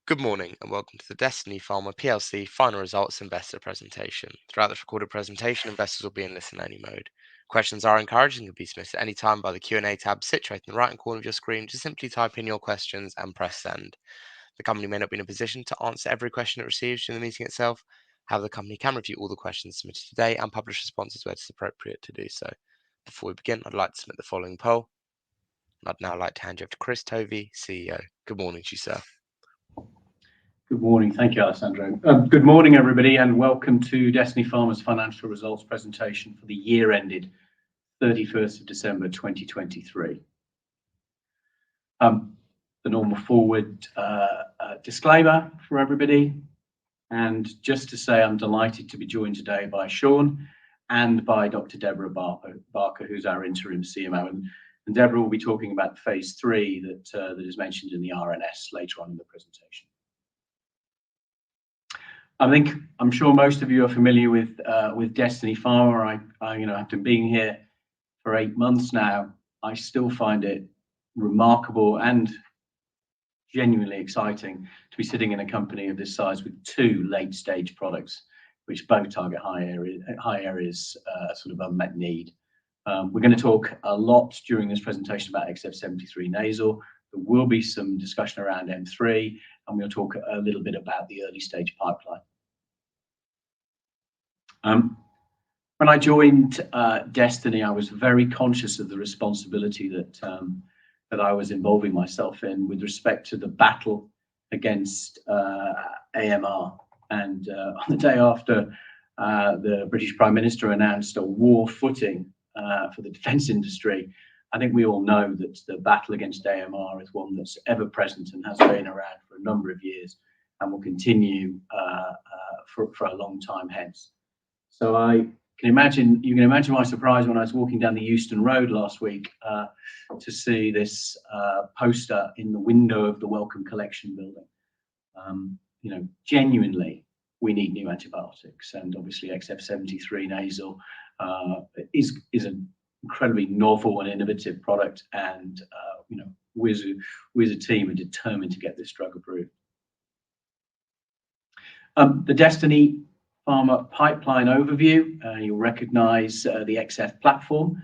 Good morning and welcome to the Destiny Pharma PLC final results investor presentation. Throughout this recorded presentation, investors will be in listen-only mode. Questions are encouraged and can be submitted at any time by the Q&A tab situated in the right-hand corner of your screen. Just simply type in your questions and press send. The company may not be in a position to answer every question it receives during the meeting itself. However, the company can review all the questions submitted today and publish responses where it is appropriate to do so. Before we begin, I'd like to submit the following poll. I'd now like to hand you over to Chris Tovey, CEO. Good morning to you, sir. Good morning. Thank you, Alessandro. Good morning, everybody, and welcome to Destiny Pharma's financial results presentation for the year ended 31st of December 2023. The normal forward disclaimer for everybody. And just to say I'm delighted to be joined today by Sean and by Dr. Deborah Barker, who's our interim CMO. And Deborah will be talking about phase 3 that is mentioned in the RNS later on in the presentation. I'm sure most of you are familiar with Destiny Pharma. After being here for 8 months now, I still find it remarkable and genuinely exciting to be sitting in a company of this size with 2 late-stage products, which both target high areas sort of unmet need. We're going to talk a lot during this presentation about XF73 nasal. There will be some discussion around M3, and we'll talk a little bit about the early stage pipeline. When I joined Destiny, I was very conscious of the responsibility that I was involving myself in with respect to the battle against AMR. And on the day after the British Prime Minister announced a war footing for the defence industry, I think we all know that the battle against AMR is one that's ever present and has been around for a number of years and will continue for a long time hence. So you can imagine my surprise when I was walking down the Euston Road last week to see this poster in the window of the Wellcome Collection building. Genuinely, we need new antibiotics, and obviously XF73 nasal is an incredibly novel and innovative product, and we as a team are determined to get this drug approved. The Destiny Pharma pipeline overview. You'll recognise the XF platform,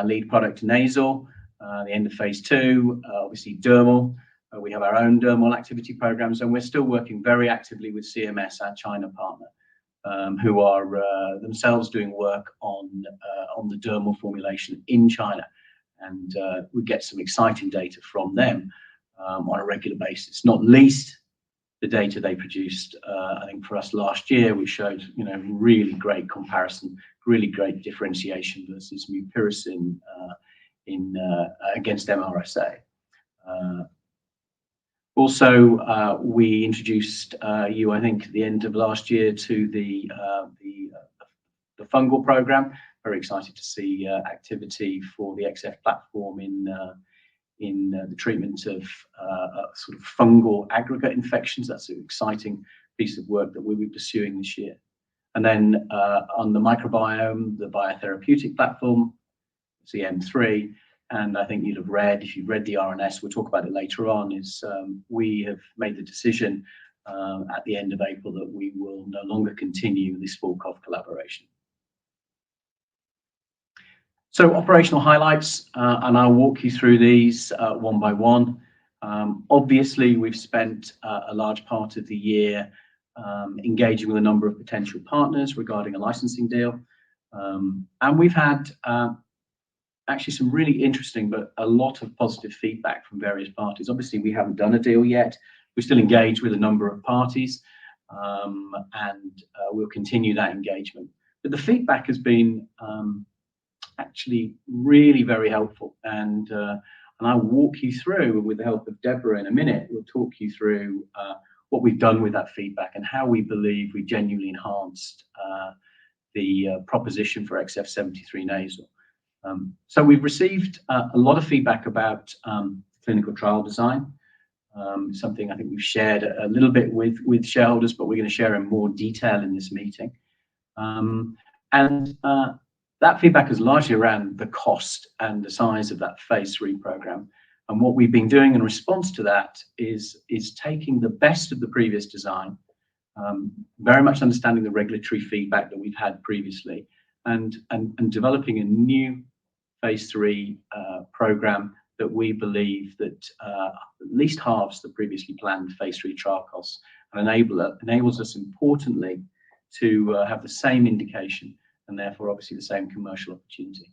lead product nasal, the end of phase 2, obviously dermal. We have our own dermal activity programs, and we're still working very actively with CMS, our China partner, who are themselves doing work on the dermal formulation in China. And we get some exciting data from them on a regular basis, not least the data they produced, I think for us last year, we showed really great comparison, really great differentiation versus mupirocin against MRSA. Also, we introduced you, I think, at the end of last year to the fungal program. Very excited to see activity for the XF platform in the treatment of sort of fungal aggregate infections. That's an exciting piece of work that we'll be pursuing this year. And then on the microbiome, the biotherapeutic platform, it's the M3. And I think you'll have read, if you've read the RNS, we'll talk about it later on, is we have made the decision at the end of April that we will no longer continue this full cough collaboration. So operational highlights, and I'll walk you through these one by one. Obviously, we've spent a large part of the year engaging with a number of potential partners regarding a licensing deal. And we've had actually some really interesting, but a lot of positive feedback from various parties. Obviously, we haven't done a deal yet. We're still engaged with a number of parties, and we'll continue that engagement. But the feedback has been actually really very helpful, and I'll walk you through, with the help of Deborah in a minute, we'll talk you through what we've done with that feedback and how we believe we genuinely enhanced the proposition for XF73 nasal. So we've received a lot of feedback about clinical trial design, something I think we've shared a little bit with shareholders, but we're going to share in more detail in this meeting. That feedback is largely around the cost and the size of that phase 3 program. And what we've been doing in response to that is taking the best of the previous design, very much understanding the regulatory feedback that we've had previously, and developing a new phase 3 program that we believe that at least halves the previously planned phase 3 trial costs, and enables us importantly to have the same indication and therefore obviously the same commercial opportunity.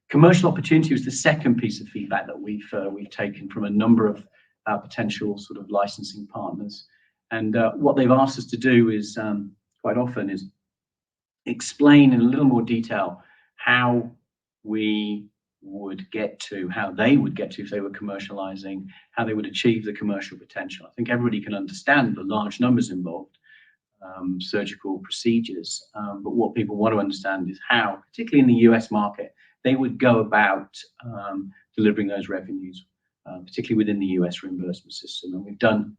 Commercial opportunity was the second piece of feedback that we've taken from a number of potential sort of licensing partners, and what they've asked us to do is quite often is explain in a little more detail how we would get to, how they would get to if they were commercializing, how they would achieve the commercial potential. I think everybody can understand the large numbers involved, surgical procedures, but what people want to understand is how, particularly in the US market, they would go about delivering those revenues, particularly within the US reimbursement system. And we've done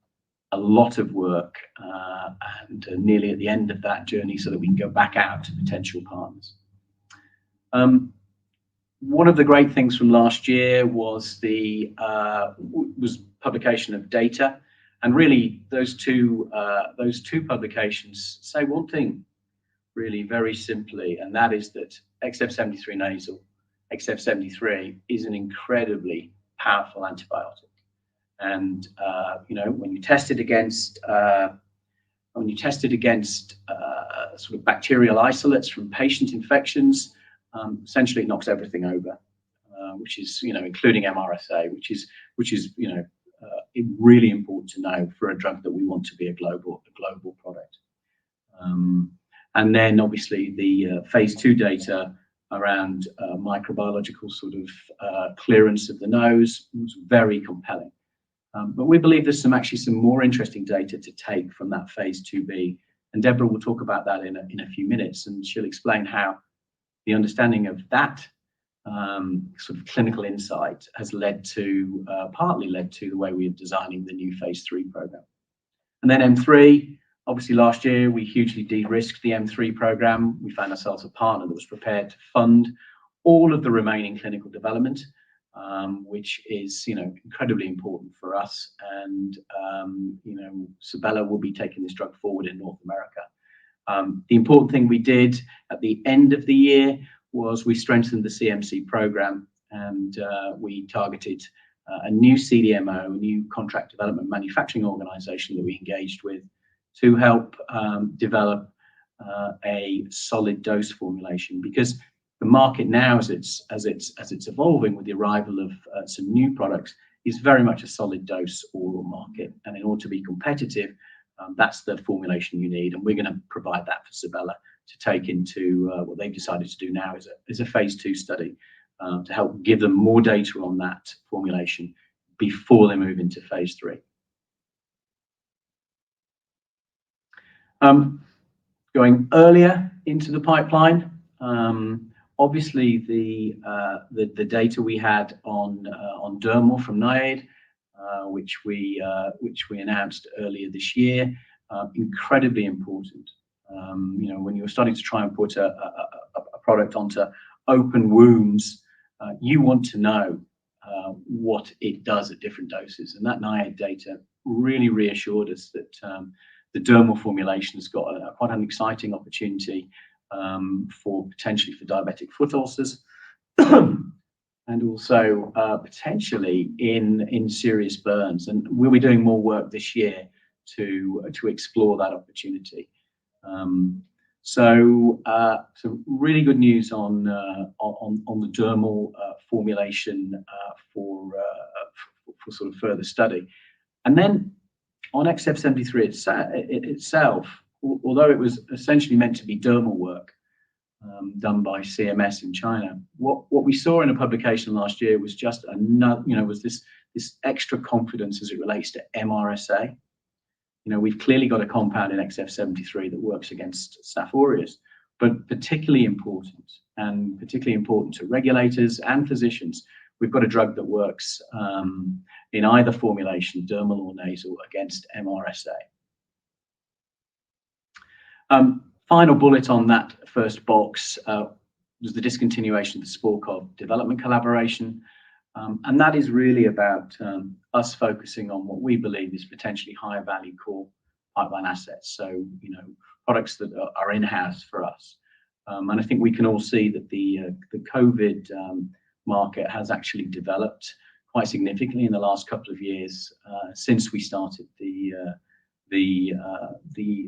a lot of work and nearly at the end of that journey so that we can go back out to potential partners. One of the great things from last year was the publication of data, and really those two publications say one thing, really very simply, and that is that XF73 nasal, XF73 is an incredibly powerful antibiotic. And you know, when you test it against sort of bacterial isolates from patient infections, essentially it knocks everything over, which is, you know, including MRSA, which is you know, really important to know for a drug that we want to be a global product. And then obviously the phase 2 data around microbiological sort of clearance of the nose was very compelling. But we believe there's actually some more interesting data to take from that phase 2b, and Deborah will talk about that in a few minutes, and she'll explain how the understanding of that sort of clinical insight has partly led to the way we are designing the new phase 3 program. And then M3, obviously last year we hugely de-risked the M3 program. We found ourselves a partner that was prepared to fund all of the remaining clinical development, which is, you know, incredibly important for us. And you know, Sabella will be taking this drug forward in North America. The important thing we did at the end of the year was we strengthened the CMC program, and we targeted a new CDMO, a new contract development manufacturing organization that we engaged with to help develop a solid dose formulation, because the market now, as it's evolving with the arrival of some new products, is very much a solid dose oral market, and in order to be competitive, that's the formulation you need, and we're going to provide that for Sabella to take into what they've decided to do now is a phase 2 study to help give them more data on that formulation before they move into phase 3. Going earlier into the pipeline, obviously the data we had on dermal from NIAID, which we announced earlier this year, incredibly important. You know, when you're starting to try and put a product onto open wounds, you want to know what it does at different doses, and that NIAID data really reassured us that the dermal formulation has got quite an exciting opportunity potentially for diabetic foot ulcers, and also potentially in serious burns. And we'll be doing more work this year to explore that opportunity. So really good news on the dermal formulation for sort of further study. And then on XF73 itself, although it was essentially meant to be dermal work done by CMS in China, what we saw in a publication last year was just another, you know, was this extra confidence as it relates to MRSA. You know, we've clearly got a compound in XF73 that works against Staph aureus, but particularly important to regulators and physicians, we've got a drug that works in either formulation, dermal or nasal, against MRSA. Final bullet on that first box was the discontinuation of the Spore-CoV development collaboration. And that is really about us focusing on what we believe is potentially higher value core pipeline assets. So, products that are in-house for us. And I think we can all see that the COVID market has actually developed quite significantly in the last couple of years since we started the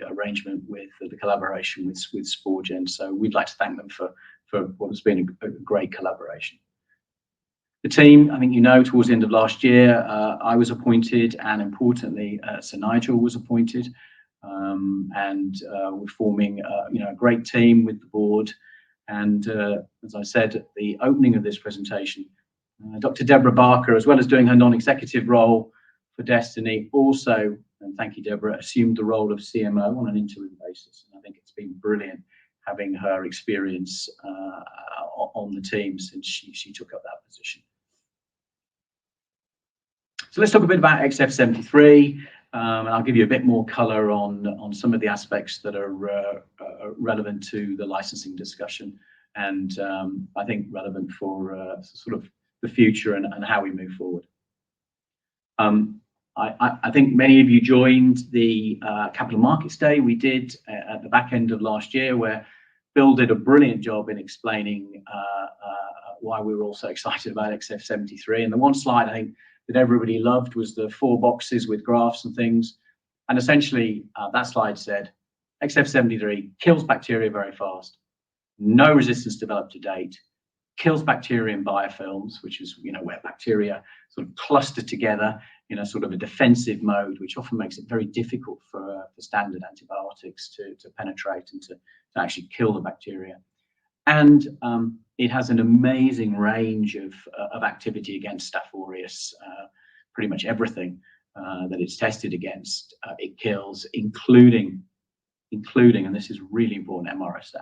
arrangement with the collaboration with Sporgen. So we'd like to thank them for what has been a great collaboration. The team, I think towards the end of last year, I was appointed, and importantly, Sir Nigel was appointed, and we're forming a great team with the board. And as I said at the opening of this presentation, Dr. Deborah Barker, as well as doing her non-executive role for Destiny, also, and thank you, Deborah, assumed the role of CMO on an interim basis. And I think it's been brilliant having her experience on the team since she took up that position. So let's talk a bit about XF73, and I'll give you a bit more color on some of the aspects that are relevant to the licensing discussion, and I think relevant for sort of the future and how we move forward. I think many of you joined the Capital Markets Day we did at the back end of last year, where Bill did a brilliant job in explaining why we were all so excited about XF73. And the one slide I think that everybody loved was the 4 boxes with graphs and things. And essentially, that slide said, XF73 kills bacteria very fast, no resistance developed to date, kills bacteria in biofilms, which is where bacteria sort of cluster together in a sort of a defensive mode, which often makes it very difficult for standard antibiotics to penetrate and to actually kill the bacteria. And it has an amazing range of activity against Staph aureus. Pretty much everything that it's tested against, it kills, including, and this is really important, MRSA.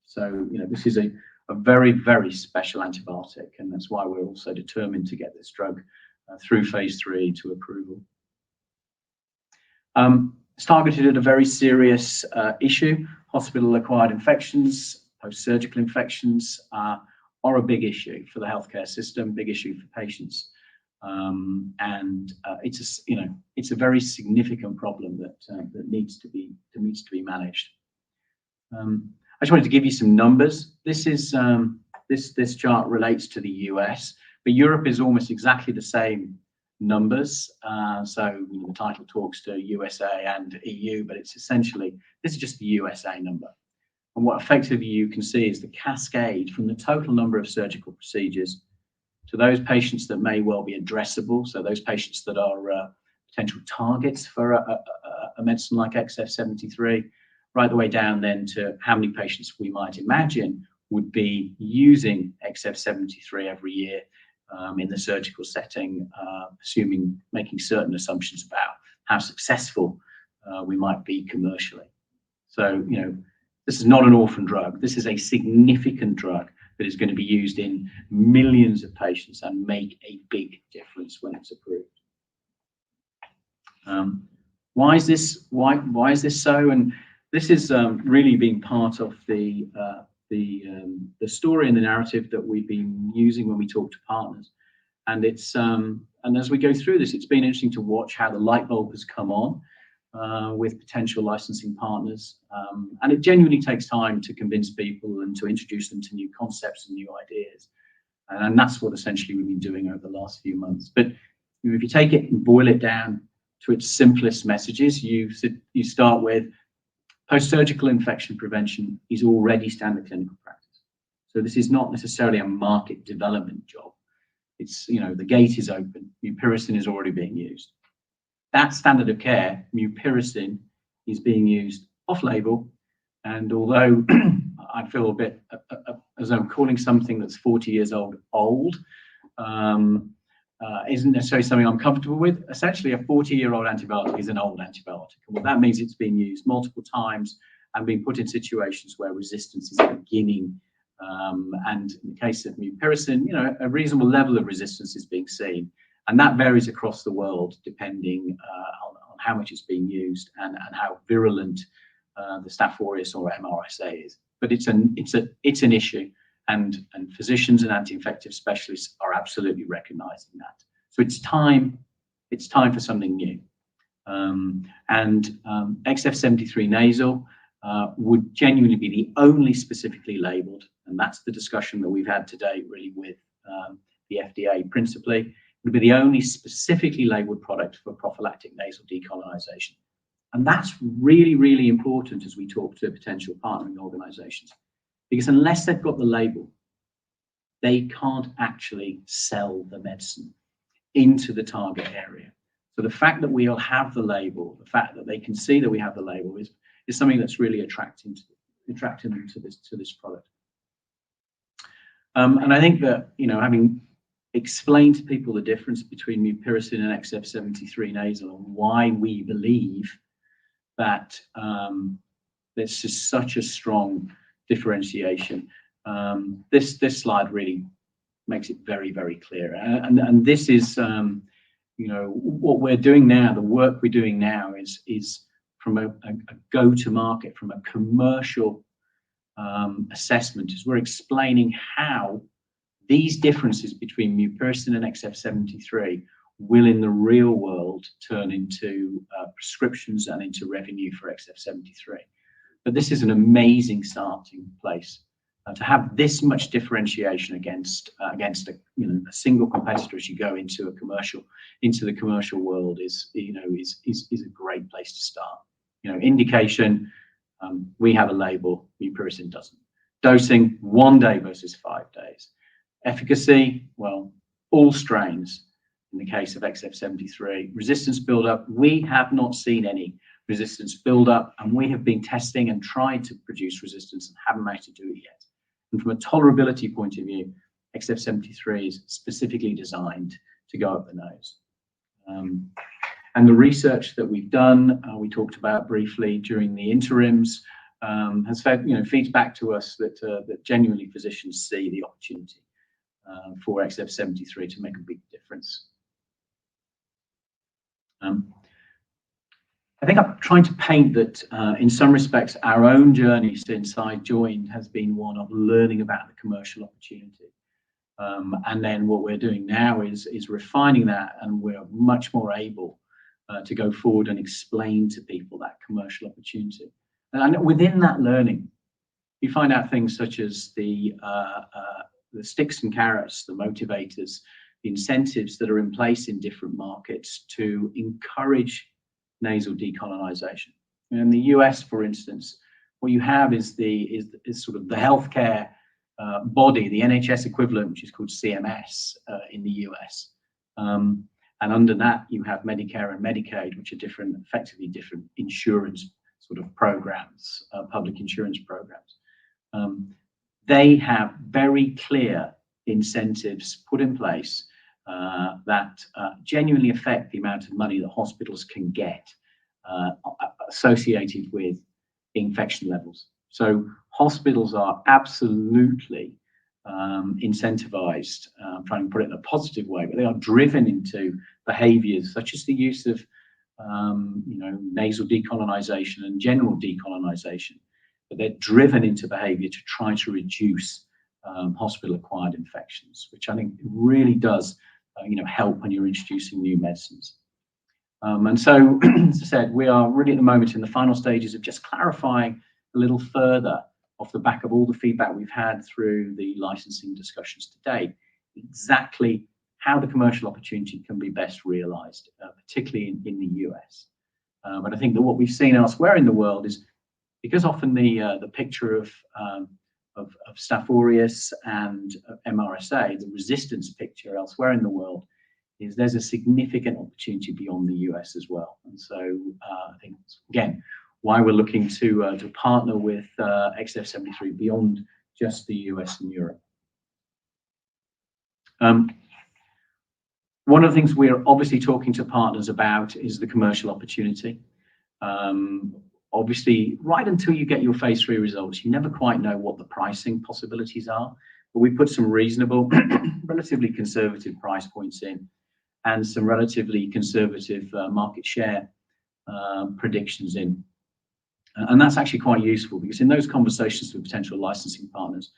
So, this is a very, very special antibiotic, and that's why we're also determined to get this drug through phase 3 to approval. It's targeted at a very serious issue. Hospital-acquired infections, post-surgical infections are a big issue for the healthcare system, big issue for patients, and it's a very significant problem that needs to be managed. I just wanted to give you some numbers. This is this chart relates to the US, but Europe is almost exactly the same numbers. So the title talks to USA and EU, but it's essentially, this is just the USA number. And what effectively you can see is the cascade from the total number of surgical procedures to those patients that may well be addressable, so those patients that are potential targets for a medicine like XF73, right the way down then to how many patients we might imagine would be using XF73 every year in the surgical setting, making certain assumptions about how successful we might be commercially. So, this is not an orphan drug. This is a significant drug that is going to be used in millions of patients and make a big difference when it's approved. Why is this? Why is this so? And this is really been part of the story and the narrative that we've been using when we talk to partners. And it's and as we go through this, it's been interesting to watch how the light bulb has come on with potential licensing partners. And it genuinely takes time to convince people and to introduce them to new concepts and new ideas. And that's what essentially we've been doing over the last few months. But if you take it and boil it down to its simplest messages, you start with post-surgical infection prevention is already standard clinical practice. So this is not necessarily a market development job. It's, the gate is open. Mupirocin is already being used. That standard of care, mupirocin, is being used off-label. And although I feel a bit as though I'm calling something that's 40 years old, isn't necessarily something I'm comfortable with. Essentially, a 40-year-old antibiotic is an old antibiotic. And what that means, it's been used multiple times and being put in situations where resistance is beginning. And in the case of mupirocin, a reasonable level of resistance is being seen. And that varies across the world depending on how much it's being used and how virulent the Staph aureus or MRSA is. But it's an issue. and physicians and anti-infective specialists are absolutely recognizing that. So it's time for something new. XF73 nasal would genuinely be the only specifically labeled, and that's the discussion that we've had today really with the FDA principally, would be the only specifically labeled product for prophylactic nasal decolonization. And that's really, really important as we talk to potential partnering organizations, because unless they've got the label, they can't actually sell the medicine into the target area. So the fact that we'll have the label, the fact that they can see that we have the label is something that's really attracting them to this product. And I think that, having explained to people the difference between mupirocin and XF73 nasal and why we believe that this is such a strong differentiation, this slide really makes it very, very clear. And this is, what we're doing now, the work we're doing now is from a go-to-market, from a commercial assessment, is we're explaining how these differences between mupirocin and XF73 will in the real world turn into prescriptions and into revenue for XF73. But this is an amazing starting place. To have this much differentiation against a single competitor as you go into the commercial world is a great place to start. Indication, we have a label, mupirocin doesn't. Dosing 1 day versus 5 days. Efficacy, well, all strains in the case of XF73. Resistance buildup, we have not seen any resistance buildup, and we have been testing and tried to produce resistance and haven't managed to do it yet. And from a tolerability point of view, XF73 is specifically designed to go up the nose. And the research that we've done, we talked about briefly during the interims, has feeds back to us that genuinely physicians see the opportunity for XF73 to make a big difference. I think I'm trying to paint that in some respects, our own journey since I joined has been one of learning about the commercial opportunity. And then what we're doing now is refining that, and we're much more able to go forward and explain to people that commercial opportunity. And within that learning, you find out things such as the sticks and carrots, the motivators, the incentives that are in place in different markets to encourage nasal decolonization. In the US, for instance, what you have is sort of the healthcare body, the NHS equivalent, which is called CMS in the US. And under that, you have Medicare and Medicaid, which are effectively different insurance sort of programs, public insurance programs. They have very clear incentives put in place that genuinely affect the amount of money that hospitals can get associated with infection levels. So hospitals are absolutely incentivized, I'm trying to put it in a positive way, but they are driven into behaviors such as the use of nasal decolonization and general decolonization. But they're driven into behavior to try to reduce hospital-acquired infections, which I think really does help when you're introducing new medicines. And so, as I said, we are really at the moment in the final stages of just clarifying a little further off the back of all the feedback we've had through the licensing discussions today, exactly how the commercial opportunity can be best realized, particularly in the US. But I think that what we've seen elsewhere in the world is, because often the picture of Staph aureus and MRSA, the resistance picture elsewhere in the world, is there's a significant opportunity beyond the US as well. And so I think, again, why we're looking to partner with XF73 beyond just the US and Europe. One of the things we're obviously talking to partners about is the commercial opportunity. Obviously, right until you get your phase 3 results, you never quite know what the pricing possibilities are. But we put some reasonable, relatively conservative price points in, and some relatively conservative market share predictions in. And that's actually quite useful, because in those conversations with potential licensing partners,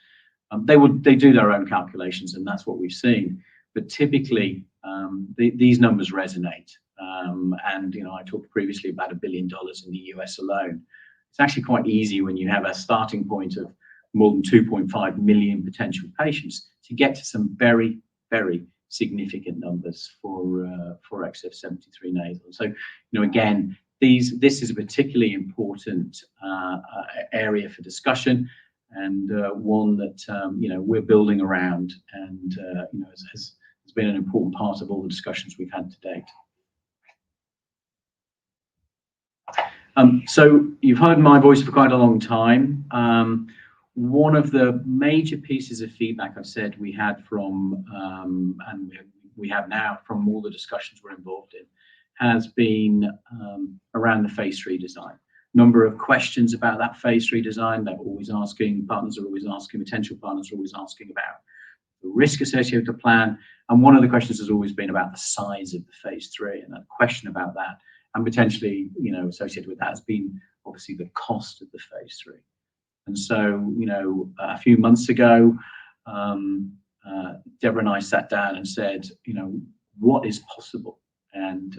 They do their own calculations, and that's what we've seen. But typically, these numbers resonate. And I talked previously about $1 billion in the US alone. It's actually quite easy when you have a starting point of more than 2.5 million potential patients to get to some very, very significant numbers for XF73 nasal. So, again, this is a particularly important area for discussion, and one that we're building around, and has been an important part of all the discussions we've had to date. So you've heard my voice for quite a long time. One of the major pieces of feedback I've said we had from, and we have now from all the discussions we're involved in, has been around the phase 3 design. Number of questions about that phase 3 design. They're always asking, partners are always asking, potential partners are always asking about the risk associated with the plan. And one of the questions has always been about the size of the phase 3, and that question about that, and potentially, associated with that has been obviously the cost of the phase 3. And so, a few months ago, Deborah and I sat down and said, what is possible? And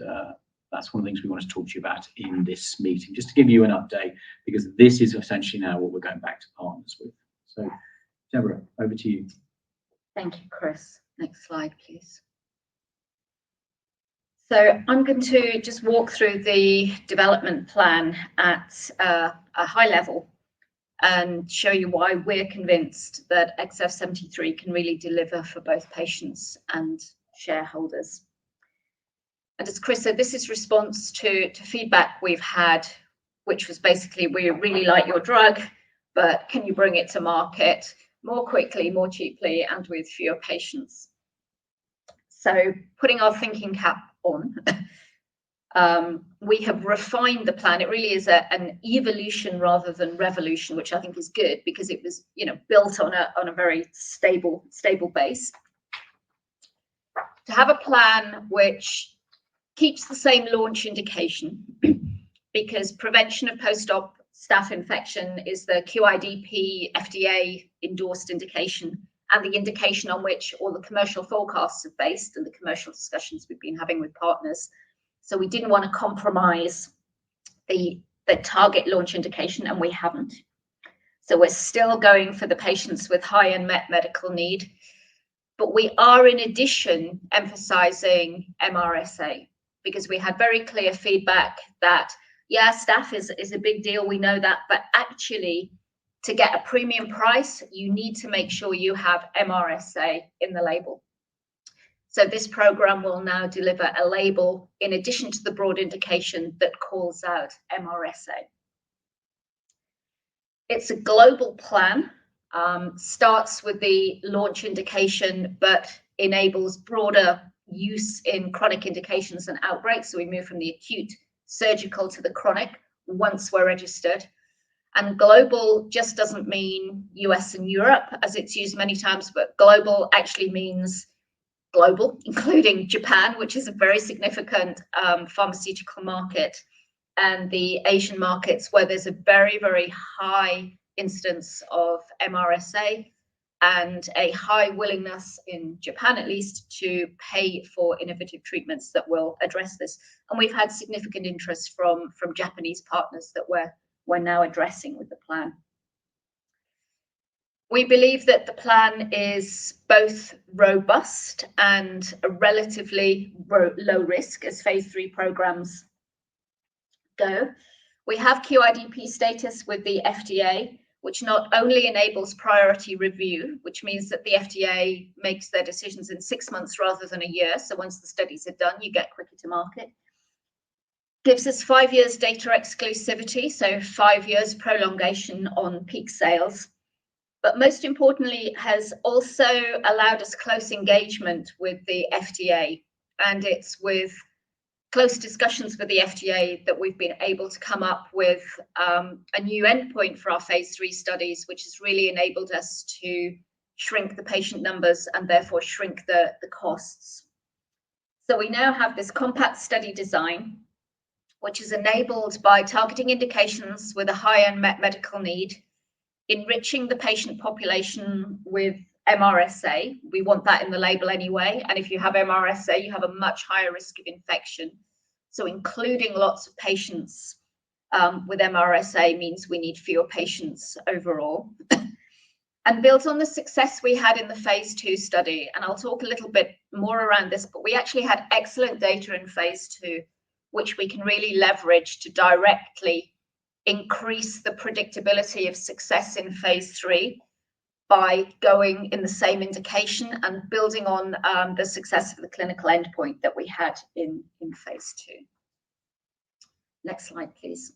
that's one of the things we want to talk to you about in this meeting, just to give you an update, because this is essentially now what we're going back to partners with. So, Deborah, over to you. Thank you, Chris. Next slide, please. So I'm going to just walk through the development plan at a high level and show you why we're convinced that XF73 can really deliver for both patients and shareholders. And as Chris said, this is response to feedback we've had, which was basically, we really like your drug, but can you bring it to market more quickly, more cheaply, and with fewer patients? So putting our thinking cap on, we have refined the plan. It really is an evolution rather than revolution, which I think is good, because it was built on a very stable base. To have a plan which keeps the same launch indication, because prevention of post-op staph infection is the QIDP FDA endorsed indication, and the indication on which all the commercial forecasts are based and the commercial discussions we've been having with partners. So we didn't want to compromise the target launch indication, and we haven't. So we're still going for the patients with high unmet medical need, but we are in addition emphasizing MRSA, because we had very clear feedback that, yeah, staph is a big deal, we know that, but actually, to get a premium price, you need to make sure you have MRSA in the label. So this program will now deliver a label in addition to the broad indication that calls out MRSA. It's a global plan, starts with the launch indication, but enables broader use in chronic indications and outbreaks. So we move from the acute surgical to the chronic once we're registered. And global just doesn't mean US and Europe, as it's used many times, but global actually means global, including Japan, which is a very significant pharmaceutical market, and the Asian markets where there's a very, very high instance of MRSA and a high willingness, in Japan at least, to pay for innovative treatments that will address this. And we've had significant interest from Japanese partners that we're now addressing with the plan. We believe that the plan is both robust and a relatively low risk as phase 3 programs go. We have QIDP status with the FDA, which not only enables priority review, which means that the FDA makes their decisions in 6 months rather than a year. So once the studies are done, you get quicker to market. Gives us 5 years data exclusivity, so 5 years prolongation on peak sales. But most importantly, has also allowed us close engagement with the FDA. And it's with close discussions with the FDA that we've been able to come up with a new endpoint for our phase 3 studies, which has really enabled us to shrink the patient numbers and therefore shrink the costs. So we now have this compact study design, which is enabled by targeting indications with a high unmet medical need, enriching the patient population with MRSA. We want that in the label anyway. And if you have MRSA, you have a much higher risk of infection. So including lots of patients with MRSA means we need fewer patients overall. And built on the success we had in the phase 2 study, and I'll talk a little bit more around this, but we actually had excellent data in phase 2, which we can really leverage to directly increase the predictability of success in phase 3 by going in the same indication and building on the success of the clinical endpoint that we had in phase 2. Next slide, please.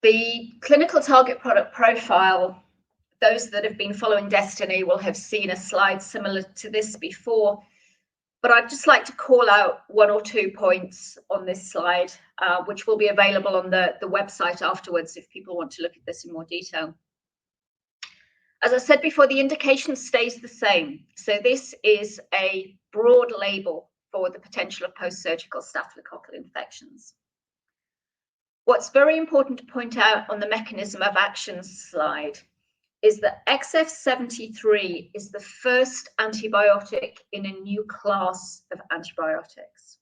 The clinical target product profile, those that have been following Destiny will have seen a slide similar to this before, but I'd just like to call out 1 or 2 points on this slide, which will be available on the website afterwards if people want to look at this in more detail. As I said before, the indication stays the same. So this is a broad label for the potential of post-surgical staphylococcal infections. What's very important to point out on the mechanism of action slide is that XF73 is the first antibiotic in a new class of antibiotics.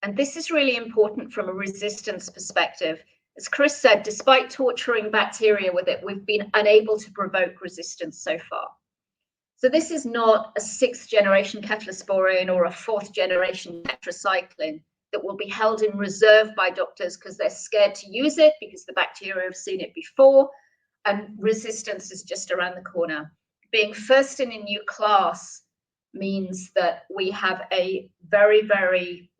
And this is really important from a resistance perspective. As Chris said, despite torturing bacteria with it, we've been unable to provoke resistance so far. So this is not a 6th generation cephalosporin or a 4th generation tetracycline that will be held in reserve by doctors because they're scared to use it because the bacteria have seen it before and resistance is just around the corner. Being first in a new class means that we have a very, very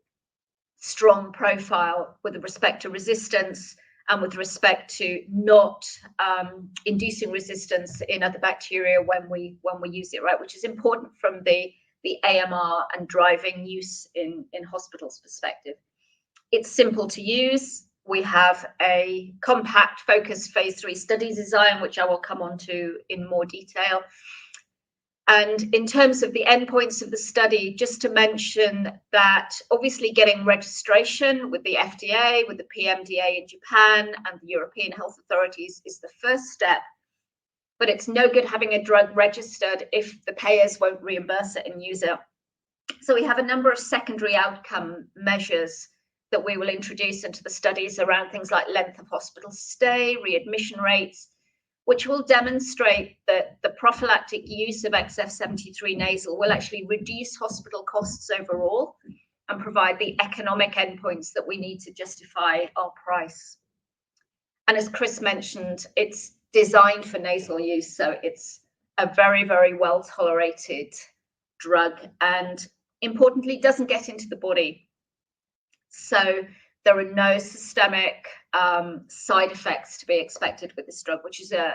strong profile with respect to resistance and with respect to not inducing resistance in other bacteria when we use it, right? Which is important from the AMR and driving use in hospitals perspective. It's simple to use. We have a compact, focused phase 3 study design, which I will come on to in more detail. And in terms of the endpoints of the study, just to mention that obviously getting registration with the FDA, with the PMDA in Japan and the European health authorities is the first step. But it's no good having a drug registered if the payers won't reimburse it and use it. So we have a number of secondary outcome measures that we will introduce into the studies around things like length of hospital stay, readmission rates, which will demonstrate that the prophylactic use of XF73 nasal will actually reduce hospital costs overall and provide the economic endpoints that we need to justify our price. And as Chris mentioned, it's designed for nasal use, so it's a very, very well tolerated drug and importantly doesn't get into the body. So there are no systemic side effects to be expected with this drug, which is a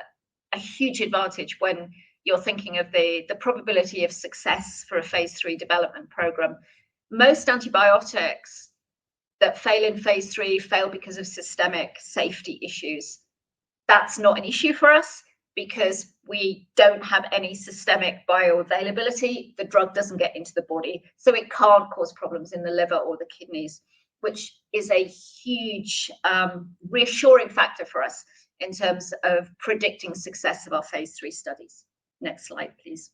huge advantage when you're thinking of the probability of success for a phase 3 development program. Most antibiotics that fail in phase 3 fail because of systemic safety issues. That's not an issue for us because we don't have any systemic bioavailability. The drug doesn't get into the body, so it can't cause problems in the liver or the kidneys, which is a huge reassuring factor for us in terms of predicting success of our phase 3 studies. Next slide, please.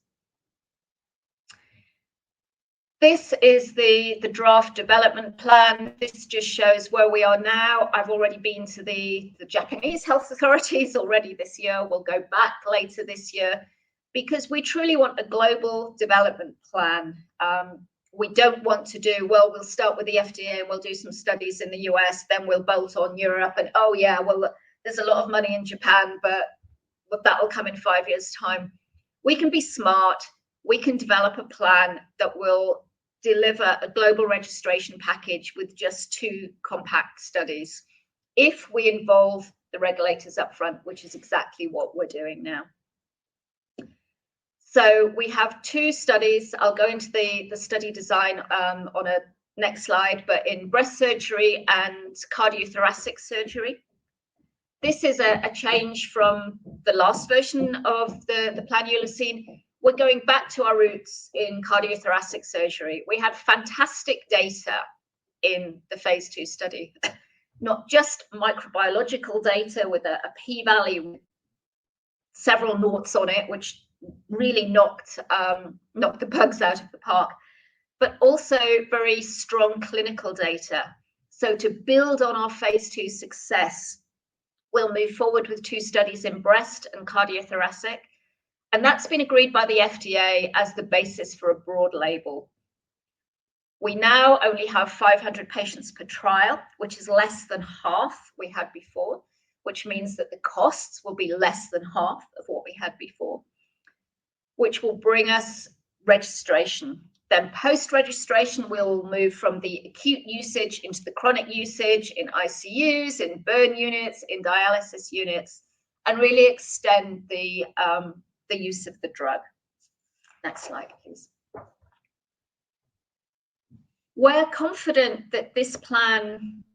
This is the draft development plan. This just shows where we are now. I've already been to the Japanese health authorities already this year. We'll go back later this year because we truly want a global development plan. We don't want to do, well, we'll start with the FDA and we'll do some studies in the US, then we'll bolt on Europe and, oh yeah, well, there's a lot of money in Japan, but that will come in 5 years' time. We can be smart. We can develop a plan that will deliver a global registration package with just 2 compact studies if we involve the regulators up front, which is exactly what we're doing now. So we have 2 studies. I'll go into the study design on a next slide, but in breast surgery and cardiothoracic surgery. This is a change from the last version of the plan you'll have seen. We're going back to our roots in cardiothoracic surgery. We had fantastic data in the phase 2 study. not just microbiological data with a p-value with several noughts on it, which really knocked the bugs out of the park, but also very strong clinical data. So to build on our phase 2 success, we'll move forward with 2 studies in breast and cardiothoracic, and that's been agreed by the FDA as the basis for a broad label. We now only have 500 patients per trial, which is less than half we had before, which means that the costs will be less than half of what we had before, which will bring us registration. Then post-registration, we'll move from the acute usage into the chronic usage in ICUs, in burn units, in dialysis units, and really extend the use of the drug. Next slide, please. We're confident that this plan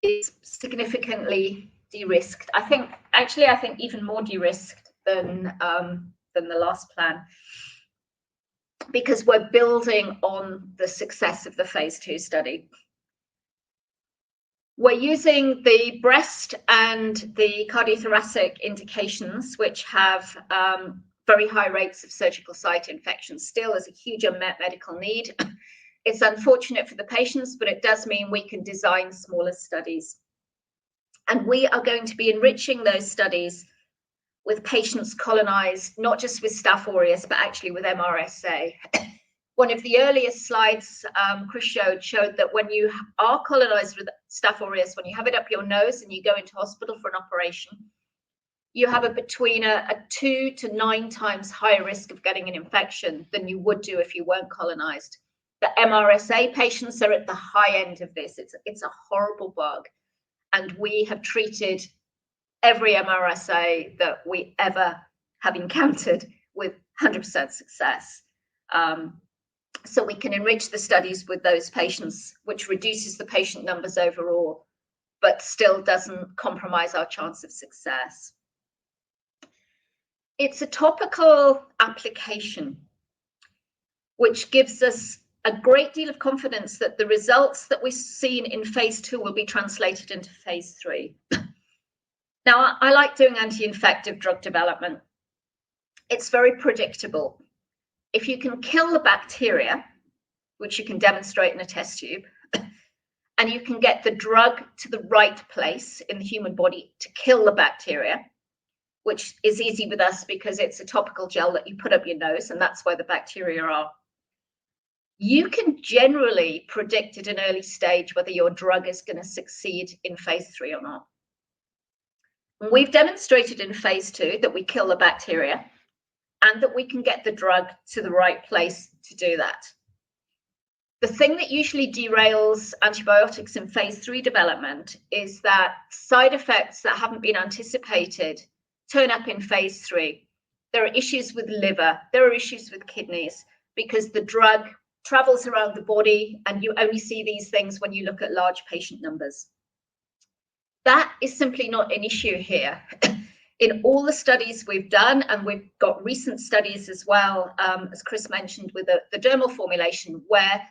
is significantly de-risked. I think even more de-risked than the last plan, because we're building on the success of the phase 2 study. We're using the breast and the cardiothoracic indications, which have very high rates of surgical site infections. Still, there's a huge unmet medical need. It's unfortunate for the patients, but it does mean we can design smaller studies. And we are going to be enriching those studies with patients colonized, not just with Staph aureus, but actually with MRSA. One of the earliest slides Chris showed that when you are colonized with Staph aureus, when you have it up your nose and you go into hospital for an operation, you have between a 2 to 9 times higher risk of getting an infection than you would do if you weren't colonized. The MRSA patients are at the high end of this. It's a horrible bug. And we have treated every MRSA that we ever have encountered with 100% success. So we can enrich the studies with those patients, which reduces the patient numbers overall, but still doesn't compromise our chance of success. It's a topical application, which gives us a great deal of confidence that the results that we've seen in phase 2 will be translated into phase 3. Now, I like doing anti-infective drug development. It's very predictable. If you can kill the bacteria, which you can demonstrate in a test tube, and you can get the drug to the right place in the human body to kill the bacteria, which is easy with us because it's a topical gel that you put up your nose, and that's where the bacteria are. You can generally predict at an early stage whether your drug is going to succeed in phase 3 or not. We've demonstrated in phase 2 that we kill the bacteria and that we can get the drug to the right place to do that. The thing that usually derails antibiotics in phase 3 development is that side effects that haven't been anticipated turn up in phase 3. There are issues with liver, there are issues with kidneys, because the drug travels around the body and you only see these things when you look at large patient numbers. That is simply not an issue here. In all the studies we've done, and we've got recent studies as well, as Chris mentioned, with the dermal formulation, where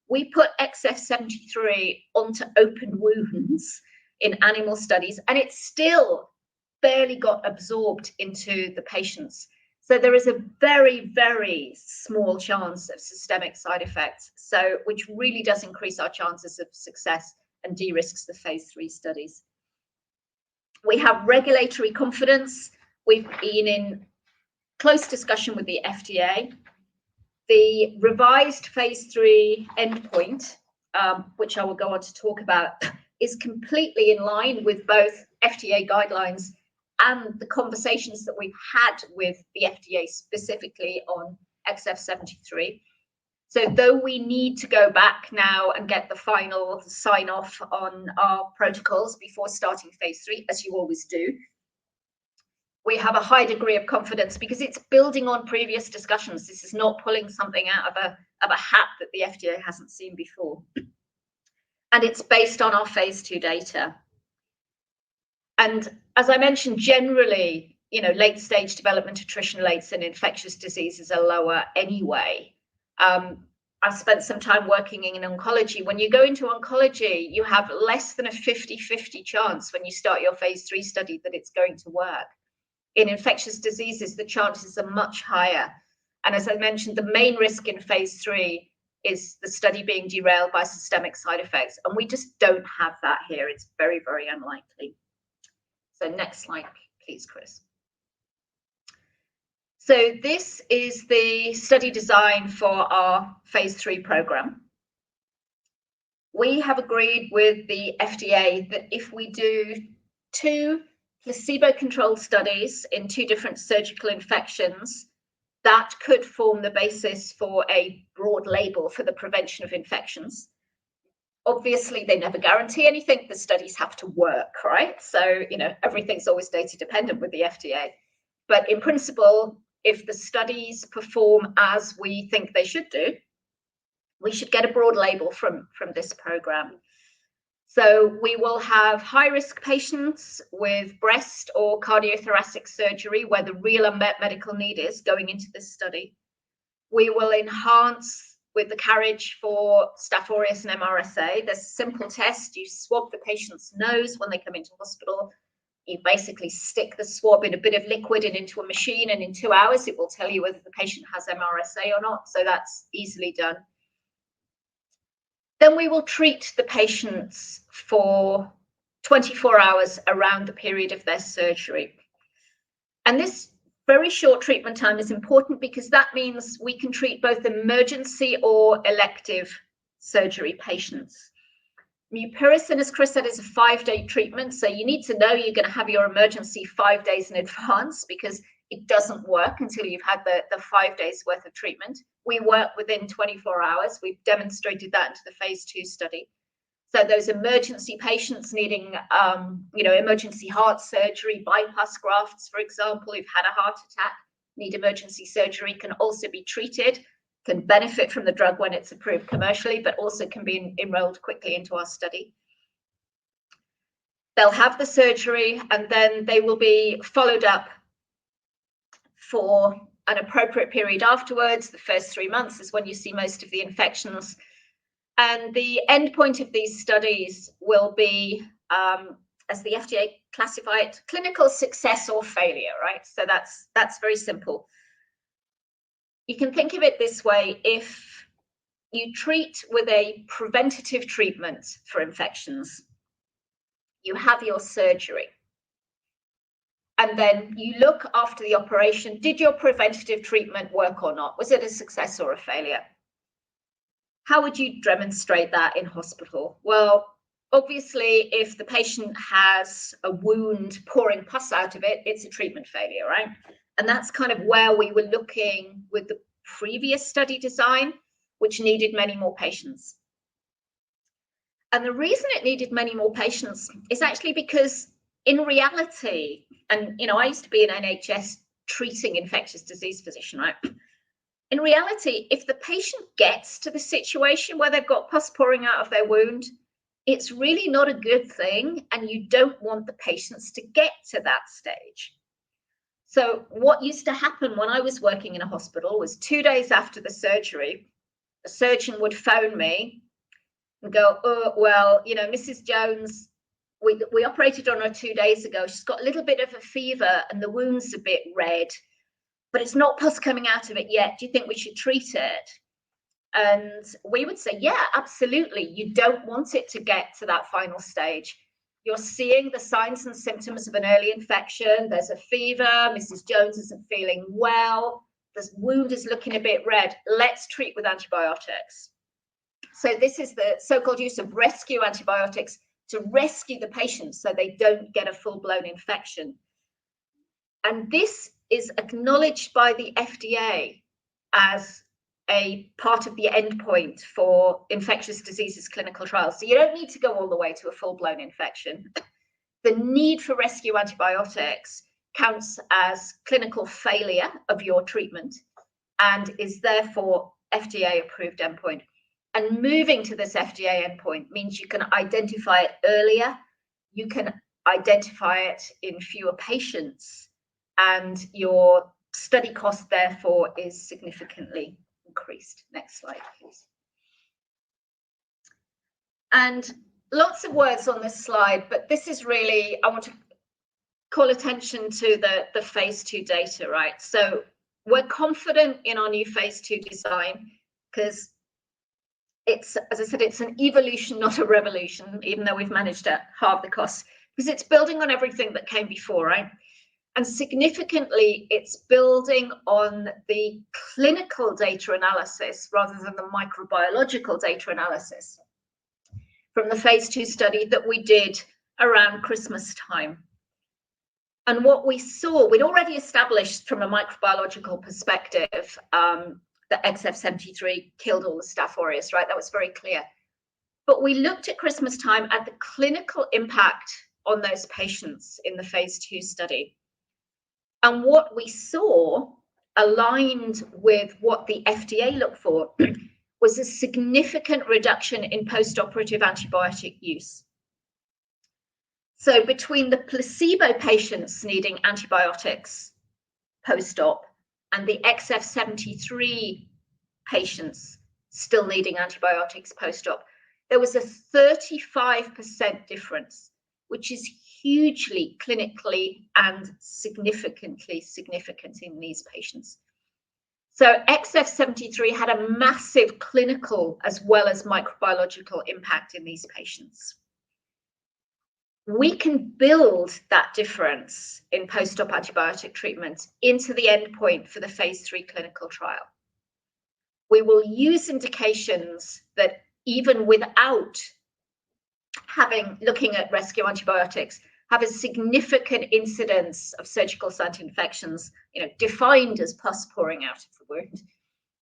we put XF73 onto open wounds in animal studies, and it still barely got absorbed into the patients. So there is a very, very small chance of systemic side effects, which really does increase our chances of success and de-risks the phase 3 studies. We have regulatory confidence. We've been in close discussion with the FDA. The revised phase 3 endpoint, which I will go on to talk about, is completely in line with both FDA guidelines and the conversations that we've had with the FDA specifically on XF73. So though we need to go back now and get the final sign off on our protocols before starting phase 3, as you always do, we have a high degree of confidence because it's building on previous discussions. This is not pulling something out of a hat that the FDA hasn't seen before. And it's based on our phase 2 data. And as I mentioned, generally, late stage development attrition rates in infectious diseases are lower anyway. I've spent some time working in oncology. When you go into oncology, you have less than a 50-50 chance when you start your phase 3 study that it's going to work. In infectious diseases, the chances are much higher. And as I mentioned, the main risk in phase 3 is the study being derailed by systemic side effects. And we just don't have that here. It's very, very unlikely. So next slide, please, Chris. So this is the study design for our phase 3 program. We have agreed with the FDA that if we do 2 placebo-controlled studies in 2 different surgical infections, that could form the basis for a broad label for the prevention of infections. Obviously, they never guarantee anything. The studies have to work, right? So, everything's always data dependent with the FDA. But in principle, if the studies perform as we think they should do, we should get a broad label from this program. So we will have high-risk patients with breast or cardiothoracic surgery where the real unmet medical need is going into this study. We will enhance with the carriage for Staph aureus and MRSA. There's a simple test. You swab the patient's nose when they come into hospital. You basically stick the swab in a bit of liquid and into a machine, and in 2 hours, it will tell you whether the patient has MRSA or not. So that's easily done. Then we will treat the patients for 24 hours around the period of their surgery. And this very short treatment time is important because that means we can treat both emergency or elective surgery patients. Mupirocin, as Chris said, is a 5-day treatment. So you need to know you're going to have your emergency 5 days in advance because it doesn't work until you've had the 5 days worth of treatment. We work within 24 hours. We've demonstrated that into the phase 2 study. So those emergency patients needing, emergency heart surgery, bypass grafts, for example, who've had a heart attack, need emergency surgery, can also be treated, can benefit from the drug when it's approved commercially, but also can be enrolled quickly into our study. They'll have the surgery and then they will be followed up for an appropriate period afterwards. The first 3 months is when you see most of the infections. And the endpoint of these studies will be, as the FDA classify it, clinical success or failure, right? So that's very simple. You can think of it this way: if you treat with a preventative treatment for infections, you have your surgery, and then you look after the operation, did your preventative treatment work or not? Was it a success or a failure? How would you demonstrate that in hospital? Well, obviously, if the patient has a wound pouring pus out of it, it's a treatment failure, right? And that's kind of where we were looking with the previous study design, which needed many more patients. And the reason it needed many more patients is actually because in reality, and I used to be an NHS treating infectious disease physician, right? In reality, if the patient gets to the situation where they've got pus pouring out of their wound, it's really not a good thing, and you don't want the patients to get to that stage. So what used to happen when I was working in a hospital was 2 days after the surgery, a surgeon would phone me and go, oh, well, Mrs. Jones, we operated on her 2 days ago. She's got a little bit of a fever and the wound's a bit red, but it's not pus coming out of it yet. Do you think we should treat it? And we would say, yeah, absolutely. You don't want it to get to that final stage. You're seeing the signs and symptoms of an early infection. There's a fever. Mrs. Jones isn't feeling well. The wound is looking a bit red. Let's treat with antibiotics. So this is the so-called use of rescue antibiotics to rescue the patient so they don't get a full-blown infection. And this is acknowledged by the FDA as a part of the endpoint for infectious diseases clinical trials. So you don't need to go all the way to a full-blown infection. The need for rescue antibiotics counts as clinical failure of your treatment and is therefore FDA approved endpoint. And moving to this FDA endpoint means you can identify it earlier, you can identify it in fewer patients, and your study cost therefore is significantly increased. Next slide, please. And lots of words on this slide, but this is really, I want to call attention to the phase 2 data, right? So we're confident in our new phase 2 design because it's, as I said, it's an evolution, not a revolution, even though we've managed to halve the costs, because it's building on everything that came before, right? And significantly, it's building on the clinical data analysis rather than the microbiological data analysis from the phase 2 study that we did around Christmas time. And what we saw, we'd already established from a microbiological perspective that XF73 killed all the Staph aureus, right? That was very clear. But we looked at Christmas time at the clinical impact on those patients in the phase 2 study. And what we saw, aligned with what the FDA looked for, was a significant reduction in post-operative antibiotic use. So between the placebo patients needing antibiotics post-op and the XF73 patients still needing antibiotics post-op, there was a 35% difference, which is hugely clinically and significantly significant in these patients. So XF73 had a massive clinical as well as microbiological impact in these patients. We can build that difference in post-op antibiotic treatment into the endpoint for the phase 3 clinical trial. We will use indications that even without looking at rescue antibiotics, have a significant incidence of surgical site infections, defined as pus pouring out of the wound.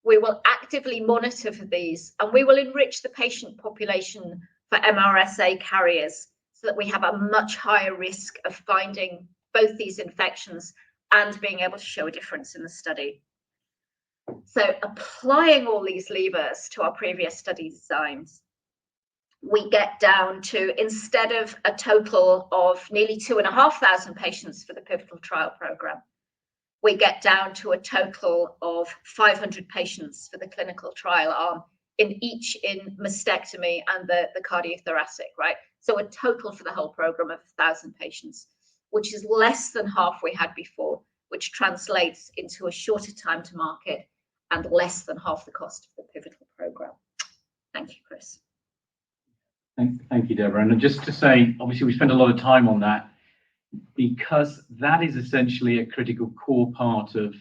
We will actively monitor for these, and we will enrich the patient population for MRSA carriers so that we have a much higher risk of finding both these infections and being able to show a difference in the study. So applying all these levers to our previous study designs, we get down to, instead of a total of nearly 2,500 patients for the pivotal trial program, we get down to a total of 500 patients for the clinical trial arm, in mastectomy and the cardiothoracic, right? So a total for the whole program of 1,000 patients, which is less than half we had before, which translates into a shorter time to market and less than half the cost of the pivotal program. Thank you, Chris. Thank you, Deborah. And just to say, obviously, we spend a lot of time on that because that is essentially a critical core part of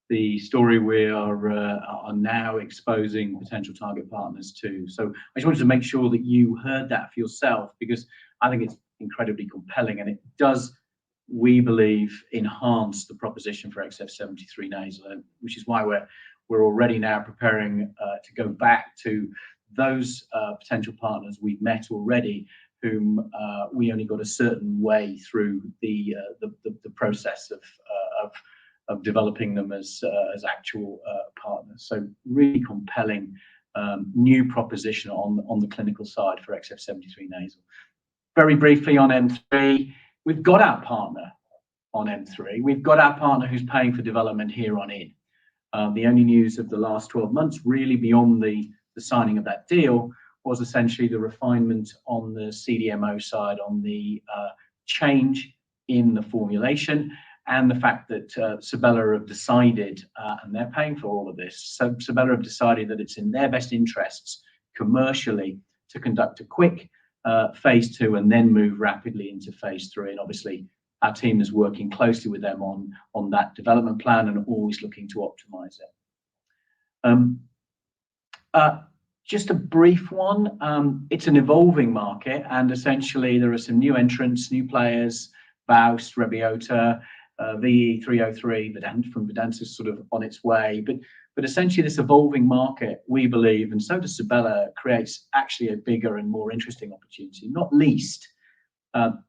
the story we are now exposing potential target partners to. So I just wanted to make sure that you heard that for yourself, because I think it's incredibly compelling, and it does, we believe, enhance the proposition for XF73 nasal, which is why we're already now preparing to go back to those potential partners we've met already, whom we only got a certain way through the process of developing them as actual partners. So really compelling new proposition on the clinical side for XF73 nasal. Very briefly on M3, we've got our partner on M3. We've got our partner who's paying for development here on in. The only news of the last 12 months, really beyond the signing of that deal, was essentially the refinement on the CDMO side, on the change in the formulation, and the fact that Sabella have decided, and they're paying for all of this, so Sabella have decided that it's in their best interests commercially to conduct a quick phase 2 and then move rapidly into phase 3. And obviously our team is working closely with them on that development plan and always looking to optimize it. Just a brief one. It's an evolving market, and essentially there are some new entrants, new players, Baust, Rebiota, VE303, from Vedanta is sort of on its way. But essentially this evolving market, we believe, and so does Sabella, creates actually a bigger and more interesting opportunity. Not least,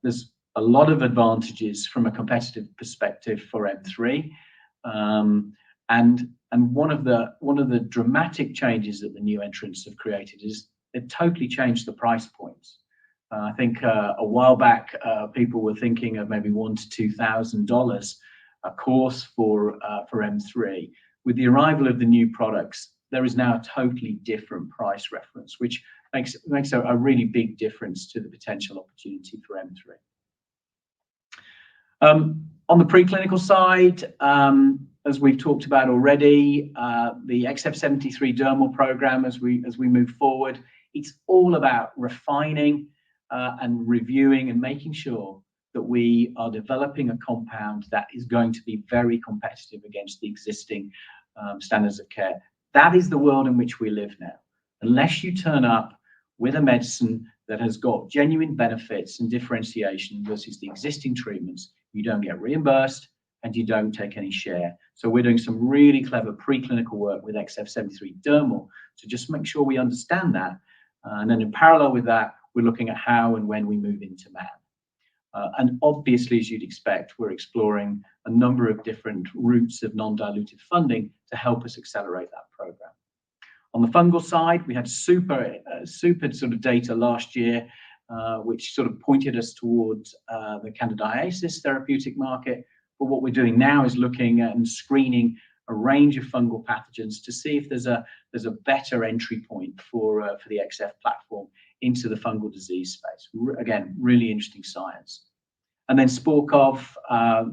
there's a lot of advantages from a competitive perspective for M3. And one of the dramatic changes that the new entrants have created is they've totally changed the price points. I think a while back people were thinking of maybe $1,000 to $2,000 a course for M3. With the arrival of the new products, there is now a totally different price reference, which makes a really big difference to the potential opportunity for M3. On the preclinical side, as we've talked about already, the XF73 dermal program, as we move forward, it's all about refining and reviewing and making sure that we are developing a compound that is going to be very competitive against the existing standards of care. That is the world in which we live now. Unless you turn up with a medicine that has got genuine benefits and differentiation versus the existing treatments, you don't get reimbursed and you don't take any share. So we're doing some really clever preclinical work with XF73 dermal to just make sure we understand that. And then in parallel with that, we're looking at how and when we move into man. And obviously, as you'd expect, we're exploring a number of different routes of non-dilutive funding to help us accelerate that program. On the fungal side, we had super sort of data last year, which sort of pointed us towards the candidiasis therapeutic market. But what we're doing now is looking at and screening a range of fungal pathogens to see if there's a better entry point for the XF platform into the fungal disease space. Again, really interesting science. And then Sporkov,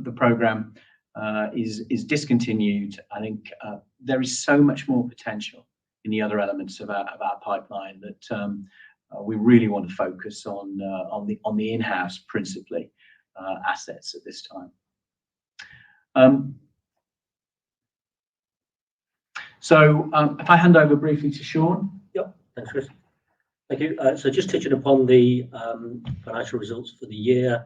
the program is discontinued. I think there is so much more potential in the other elements of our pipeline that we really want to focus on the in-house principally assets at this time. So if I hand over briefly to Sean. Yep, thanks, Chris. Thank you. So just touching upon the financial results for the year,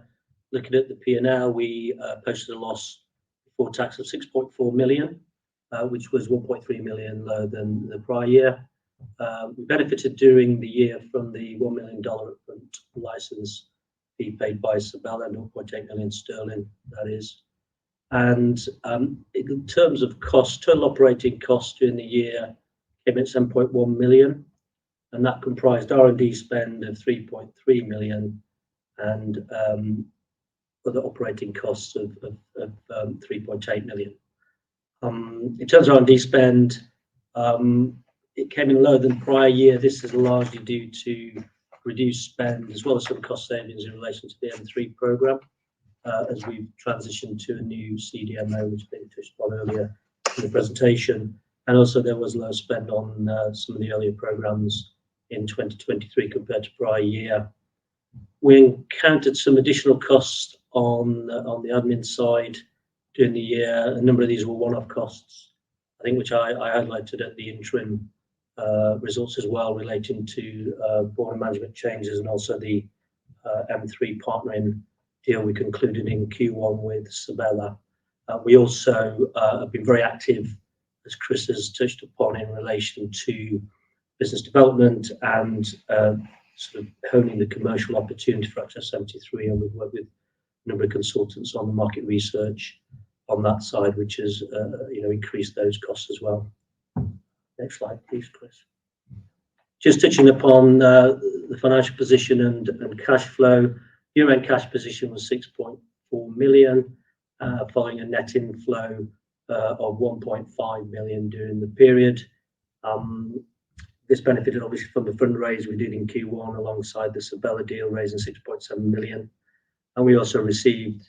looking at the P&L, we posted a loss before tax of 6.4 million, which was 1.3 million lower than the prior year. We benefited during the year from the $1 million upfront license fee paid by Sabella, 0.8 million sterling, that is. And in terms of cost, total operating costs during the year came at 7.1 million, and that comprised R&D spend of 3.3 million and other operating costs of 3.8 million. In terms of R&D spend, it came in lower than prior year. This is largely due to reduced spend as well as some cost savings in relation to the M3 program, as we've transitioned to a new CDMO, which has been touched upon earlier in the presentation. And also there was low spend on some of the earlier programs in 2023 compared to prior year. We encountered some additional costs on the admin side during the year. A number of these were one-off costs, I think, which I highlighted at the interim results as well, relating to board and management changes and also the M3 partnering deal we concluded in Q1 with Sabella. We also have been very active, as Chris has touched upon, in relation to business development and sort of honing the commercial opportunity for XF73, and we've worked with a number of consultants on the market research on that side, which has increased those costs as well. Next slide, please, Chris. Just touching upon the financial position and cash flow. Year-end cash position was 6.4 million, following a net inflow of 1.5 million during the period. This benefited obviously from the fundraise we did in Q1 alongside the Sabella deal, raising 6.7 million. And we also received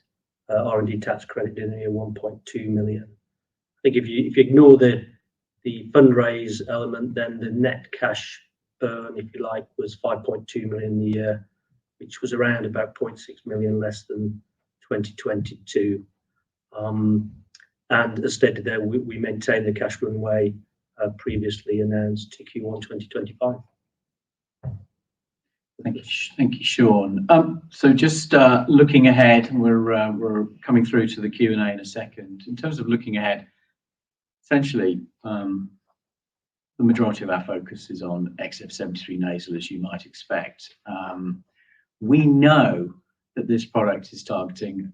R&D tax credit in the year 1.2 million. I think if you ignore the fundraise element, then the net cash burn, if you like, was 5.2 million in the year, which was around about 0.6 million less than 2022. And as stated there, we maintain the cash runway previously announced to Q1 2025. Thank you, Sean. So just looking ahead, we're coming through to the Q&A in a second. In terms of looking ahead, essentially, the majority of our focus is on XF73 nasal, as you might expect. We know that this product is targeting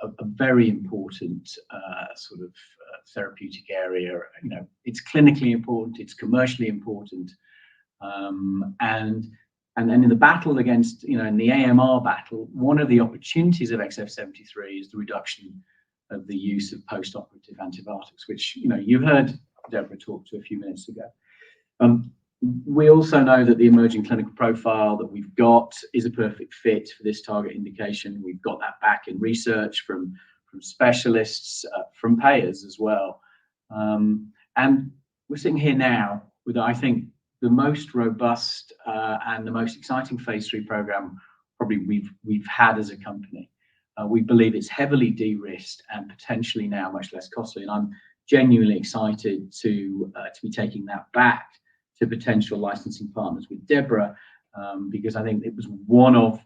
a very important sort of therapeutic area. You know, it's clinically important, it's commercially important, and then in the battle against, in the AMR battle, one of the opportunities of XF73 is the reduction of the use of post-operative antibiotics, which you heard Deborah talk to a few minutes ago. We also know that the emerging clinical profile that we've got is a perfect fit for this target indication. We've got that back in research from specialists, from payers as well. And we're sitting here now with, I think, the most robust and the most exciting phase 3 program probably we've had as a company. We believe it's heavily de-risked and potentially now much less costly. And I'm genuinely excited to be taking that back to potential licensing partners with Deborah, because I think it was one of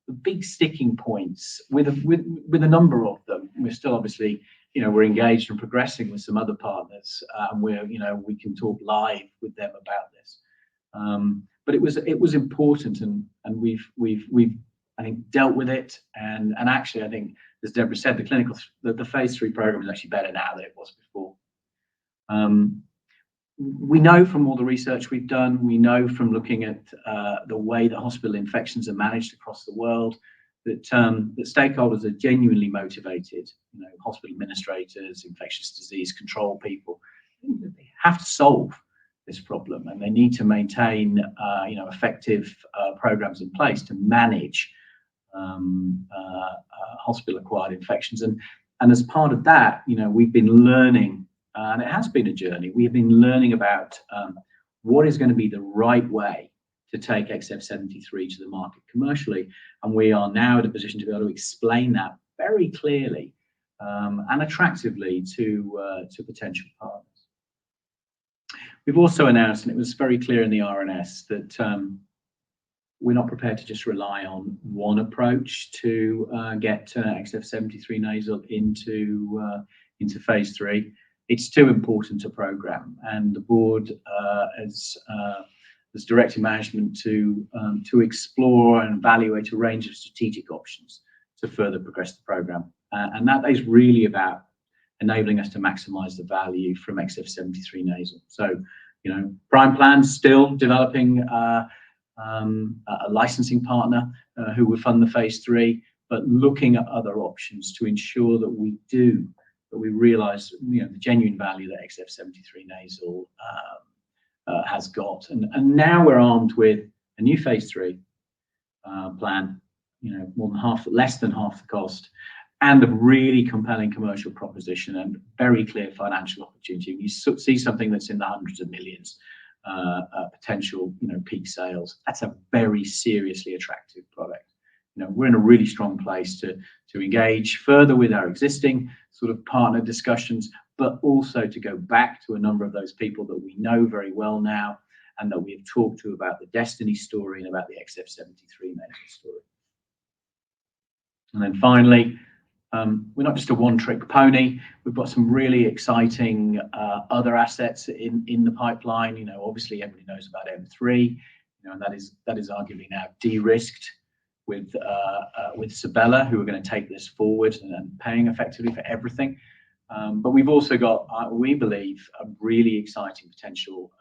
the big sticking points with a number of them. We're still obviously, we're engaged and progressing with some other partners, and we can talk live with them about this. But it was important, and we've I think dealt with it, and actually I think, as Deborah said, the phase 3 program is actually better now than it was before. We know from all the research we've done, we know from looking at the way that hospital infections are managed across the world, that stakeholders are genuinely motivated. Hospital administrators, infectious disease control people, they have to solve this problem, and they need to maintain effective programs in place to manage hospital-acquired infections. And as part of that, we've been learning, and it has been a journey. We have been learning about what is going to be the right way to take XF73 to the market commercially, and we are now in a position to be able to explain that very clearly and attractively to potential partners. We've also announced, and it was very clear in the RNS, that we're not prepared to just rely on one approach to get XF73 nasal into phase 3. It's too important a program, and the board has directed management to explore and evaluate a range of strategic options to further progress the program, and that is really about enabling us to maximize the value from XF73 nasal. So, prime plans still developing a licensing partner who will fund the phase 3, but looking at other options to ensure that we realize the genuine value that XF73 nasal has got. And now we're armed with a new phase 3 plan, less than half the cost, and a really compelling commercial proposition and very clear financial opportunity. You see something that's in the hundreds of millions potential, peak sales. That's a very seriously attractive product. We're in a really strong place to engage further with our existing sort of partner discussions, but also to go back to a number of those people that we know very well now and that we have talked to about the Destiny story and about the XF73 nasal story. And then finally, we're not just a one-trick pony. We've got some really exciting other assets in the pipeline. Obviously everybody knows about M3, and that is arguably now de-risked with Sabella, who are going to take this forward and paying effectively for everything. But we've also got, we believe, a really exciting potential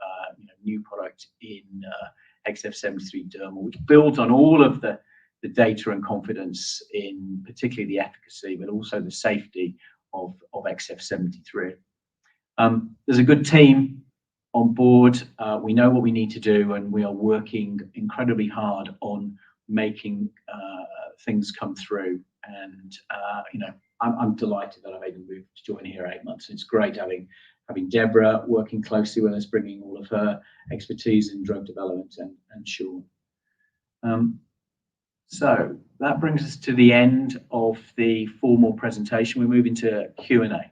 new product in XF73 dermal, which builds on all of the data and confidence in particularly the efficacy, but also the safety of XF73. There's a good team on board. We know what we need to do, and we are working incredibly hard on making things come through. And I'm delighted that I made the move to join here 8 months. It's great having Deborah working closely with us, bringing all of her expertise in drug development, and Sean. So that brings us to the end of the formal presentation. We move into Q&A.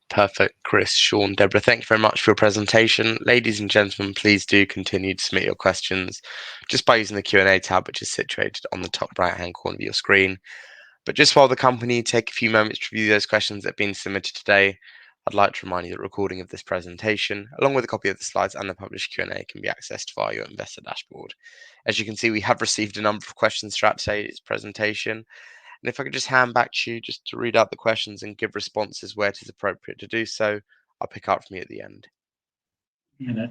Perfect. Chris, Sean, Deborah, thank you very much for your presentation. Ladies and gentlemen, please do continue to submit your questions just by using the Q&A tab, which is situated on the top right-hand corner of your screen. But just while the company take a few moments to review those questions that have been submitted today, I'd like to remind you that a recording of this presentation, along with a copy of the slides and the published Q&A, can be accessed via your investor dashboard. As you can see, we have received a number of questions throughout today's presentation. And if I could just hand back to you just to read out the questions and give responses where it is appropriate to do so, I'll pick up from you at the end.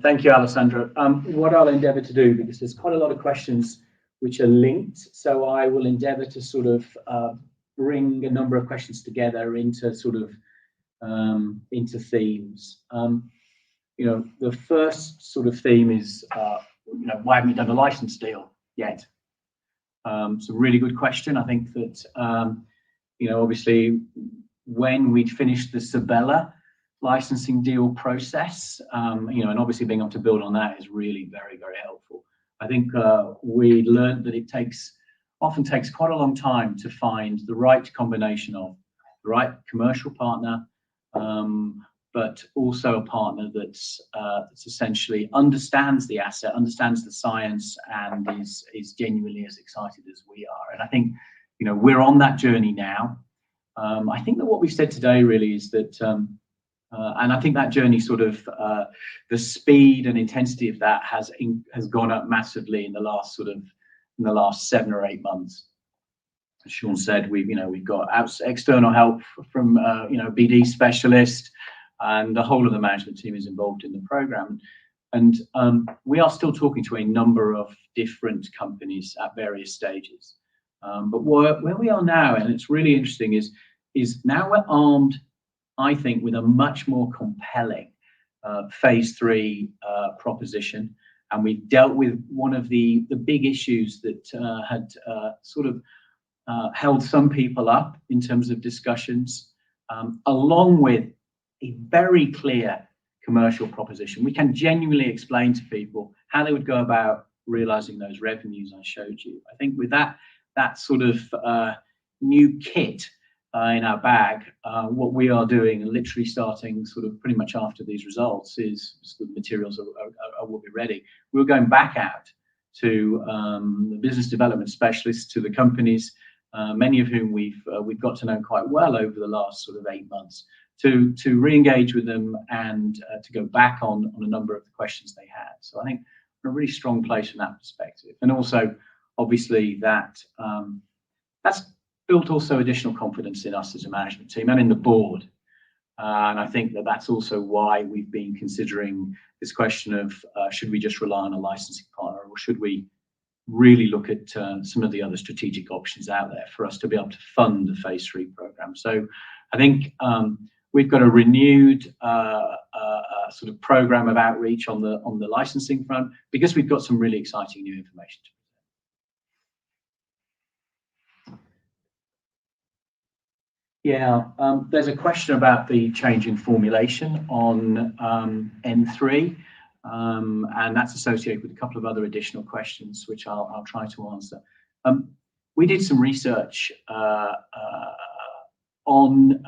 Thank you, Alessandro. What I'll endeavour to do, because there's quite a lot of questions which are linked, so I will endeavour to sort of bring a number of questions together into sort of into themes. the first sort of theme is, why haven't you done a license deal yet? It's a really good question. I think that, obviously, when we'd finished the Sabella licensing deal process, and obviously being able to build on that is really very, very helpful. I think we learned that it often takes quite a long time to find the right combination of the right commercial partner, but also a partner that's essentially understands the asset, understands the science, and is genuinely as excited as we are. And I think, we're on that journey now. I think that what we've said today really is that, and I think that journey sort of, the speed and intensity of that has gone up massively in the last 7 or 8 months. As Sean said, we've got external help from BD specialist, and the whole of the management team is involved in the program. And we are still talking to a number of different companies at various stages. But where we are now, and it's really interesting, is now we're armed, I think, with a much more compelling phase 3 proposition. And we've dealt with one of the big issues that had sort of held some people up in terms of discussions, along with a very clear commercial proposition. We can genuinely explain to people how they would go about realizing those revenues I showed you. I think with that sort of new kit in our bag, what we are doing, and literally starting sort of pretty much after these results, is the materials will be ready. We're going back out to the business development specialists, to the companies, many of whom we've got to know quite well over the last sort of 8 months, to re-engage with them and to go back on a number of the questions they had. So I think we're in a really strong place from that perspective. And also, obviously, that's built also additional confidence in us as a management team and in the board. And I think that's also why we've been considering this question of should we just rely on a licensing partner, or should we really look at some of the other strategic options out there for us to be able to fund the phase 3 program. So I think we've got a renewed sort of program of outreach on the licensing front, because we've got some really exciting new information to present. Yeah, there's a question about the change in formulation on N3, and that's associated with a couple of other additional questions, which I'll try to answer. We did some research on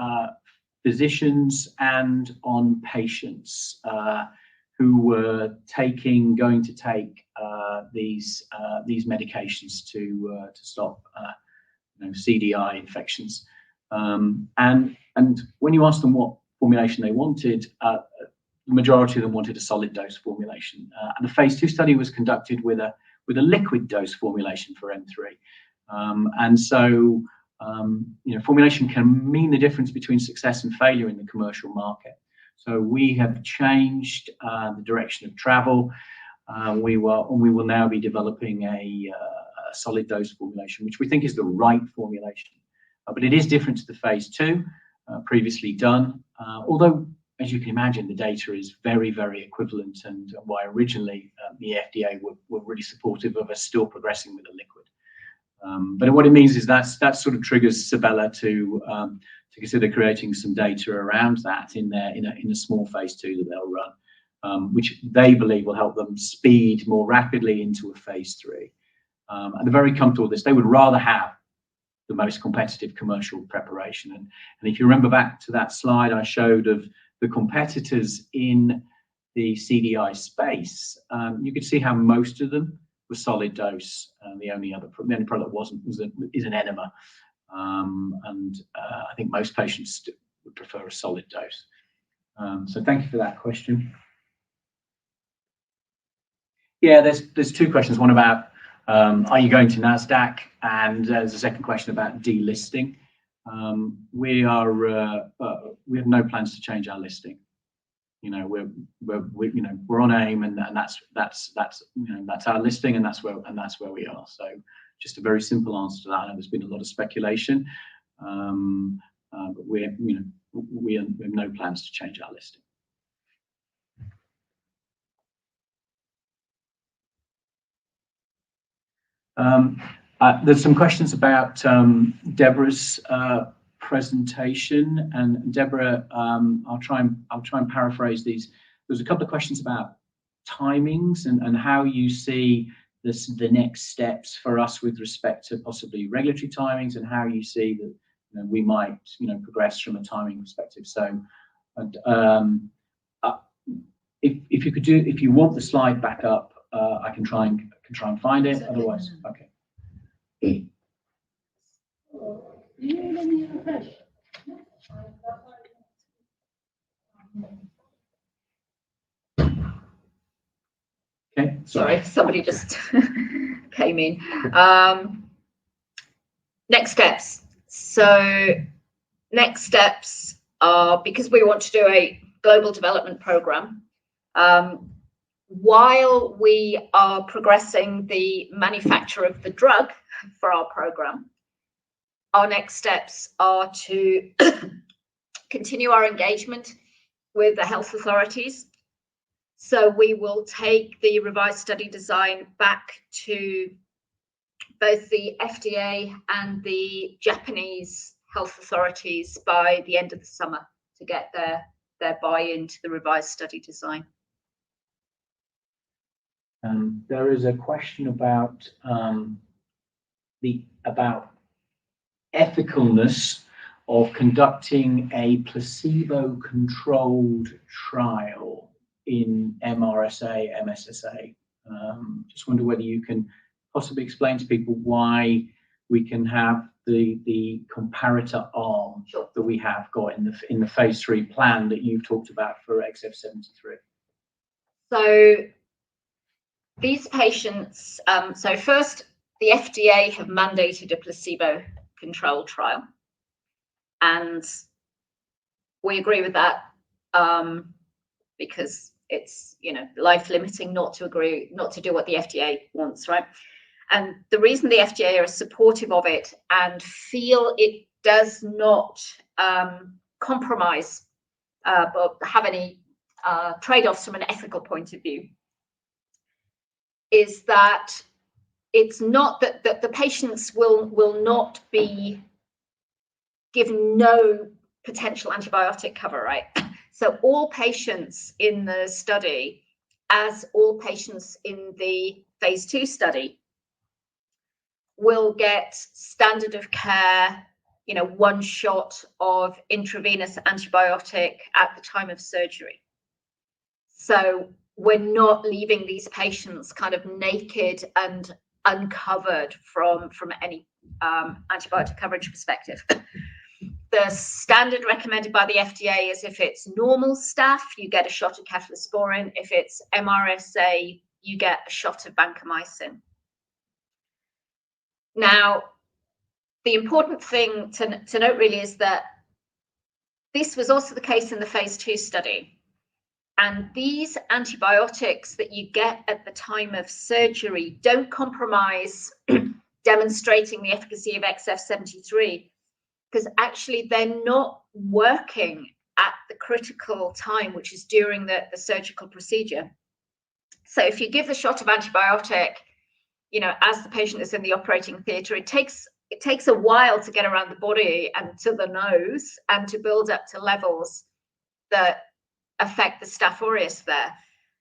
physicians and on patients who were going to take these medications to stop CDI infections. And when you asked them what formulation they wanted, the majority of them wanted a solid dose formulation. And the phase 2 study was conducted with a liquid dose formulation for N3. And so formulation can mean the difference between success and failure in the commercial market. So we have changed the direction of travel. We will now be developing a solid dose formulation, which we think is the right formulation. But it is different to the phase 2 previously done. Although, as you can imagine, the data is very, very equivalent, and why originally the FDA were really supportive of us still progressing with a liquid. But what it means is that sort of triggers Sabella to consider creating some data around that in a small phase 2 that they'll run, which they believe will help them speed more rapidly into a phase 3. And they're very comfortable with this. They would rather have the most competitive commercial preparation. And if you remember back to that slide I showed of the competitors in the CDI space, you could see how most of them were solid dose. The only product is an enema. And I think most patients would prefer a solid dose. So thank you for that question. Yeah, there's 2 questions. One about are you going to NASDAQ? And there's a second question about delisting. We have no plans to change our listing. We're on AIM, and that's our listing, and that's where we are. So just a very simple answer to that. I know there's been a lot of speculation, but we have no plans to change our listing. There's some questions about Deborah's presentation, and Deborah, I'll try and paraphrase these. There's a couple of questions about timings and how you see the next steps for us with respect to possibly regulatory timings, and how you see that we might progress from a timing perspective. So if you could if you want the slide back up, I can try and find it. Otherwise, okay. Okay, sorry, somebody just came in. Next steps. So next steps are, because we want to do a global development program, while we are progressing the manufacture of the drug for our program, our next steps are to continue our engagement with the health authorities. So we will take the revised study design back to both the FDA and the Japanese health authorities by the end of the summer to get their buy-in to the revised study design. There is a question about ethicalness of conducting a placebo-controlled trial in MRSA, MSSA. Just wonder whether you can possibly explain to people why we can have the comparator arm that we have got in the phase 3 plan that you've talked about for XF73. So these patients, so first the FDA have mandated a placebo-controlled trial, and we agree with that because it's life-limiting not to do what the FDA wants, right? And the reason the FDA are supportive of it and feel it does not compromise but have any trade-offs from an ethical point of view is that it's not that the patients will not be given no potential antibiotic cover, right? So all patients in the study, as all patients in the phase 2 study, will get standard of care, one shot of intravenous antibiotic at the time of surgery. So we're not leaving these patients kind of naked and uncovered from any antibiotic coverage perspective. The standard recommended by the FDA is if it's normal staph, you get a shot of cephalosporin. If it's MRSA, you get a shot of vancomycin. Now, the important thing to note really is that this was also the case in the phase 2 study. And these antibiotics that you get at the time of surgery don't compromise demonstrating the efficacy of XF73, because actually they're not working at the critical time, which is during the surgical procedure. So if you give the shot of antibiotic, as the patient is in the operating theatre, it takes a while to get around the body and to the nose and to build up to levels that affect the Staph aureus there.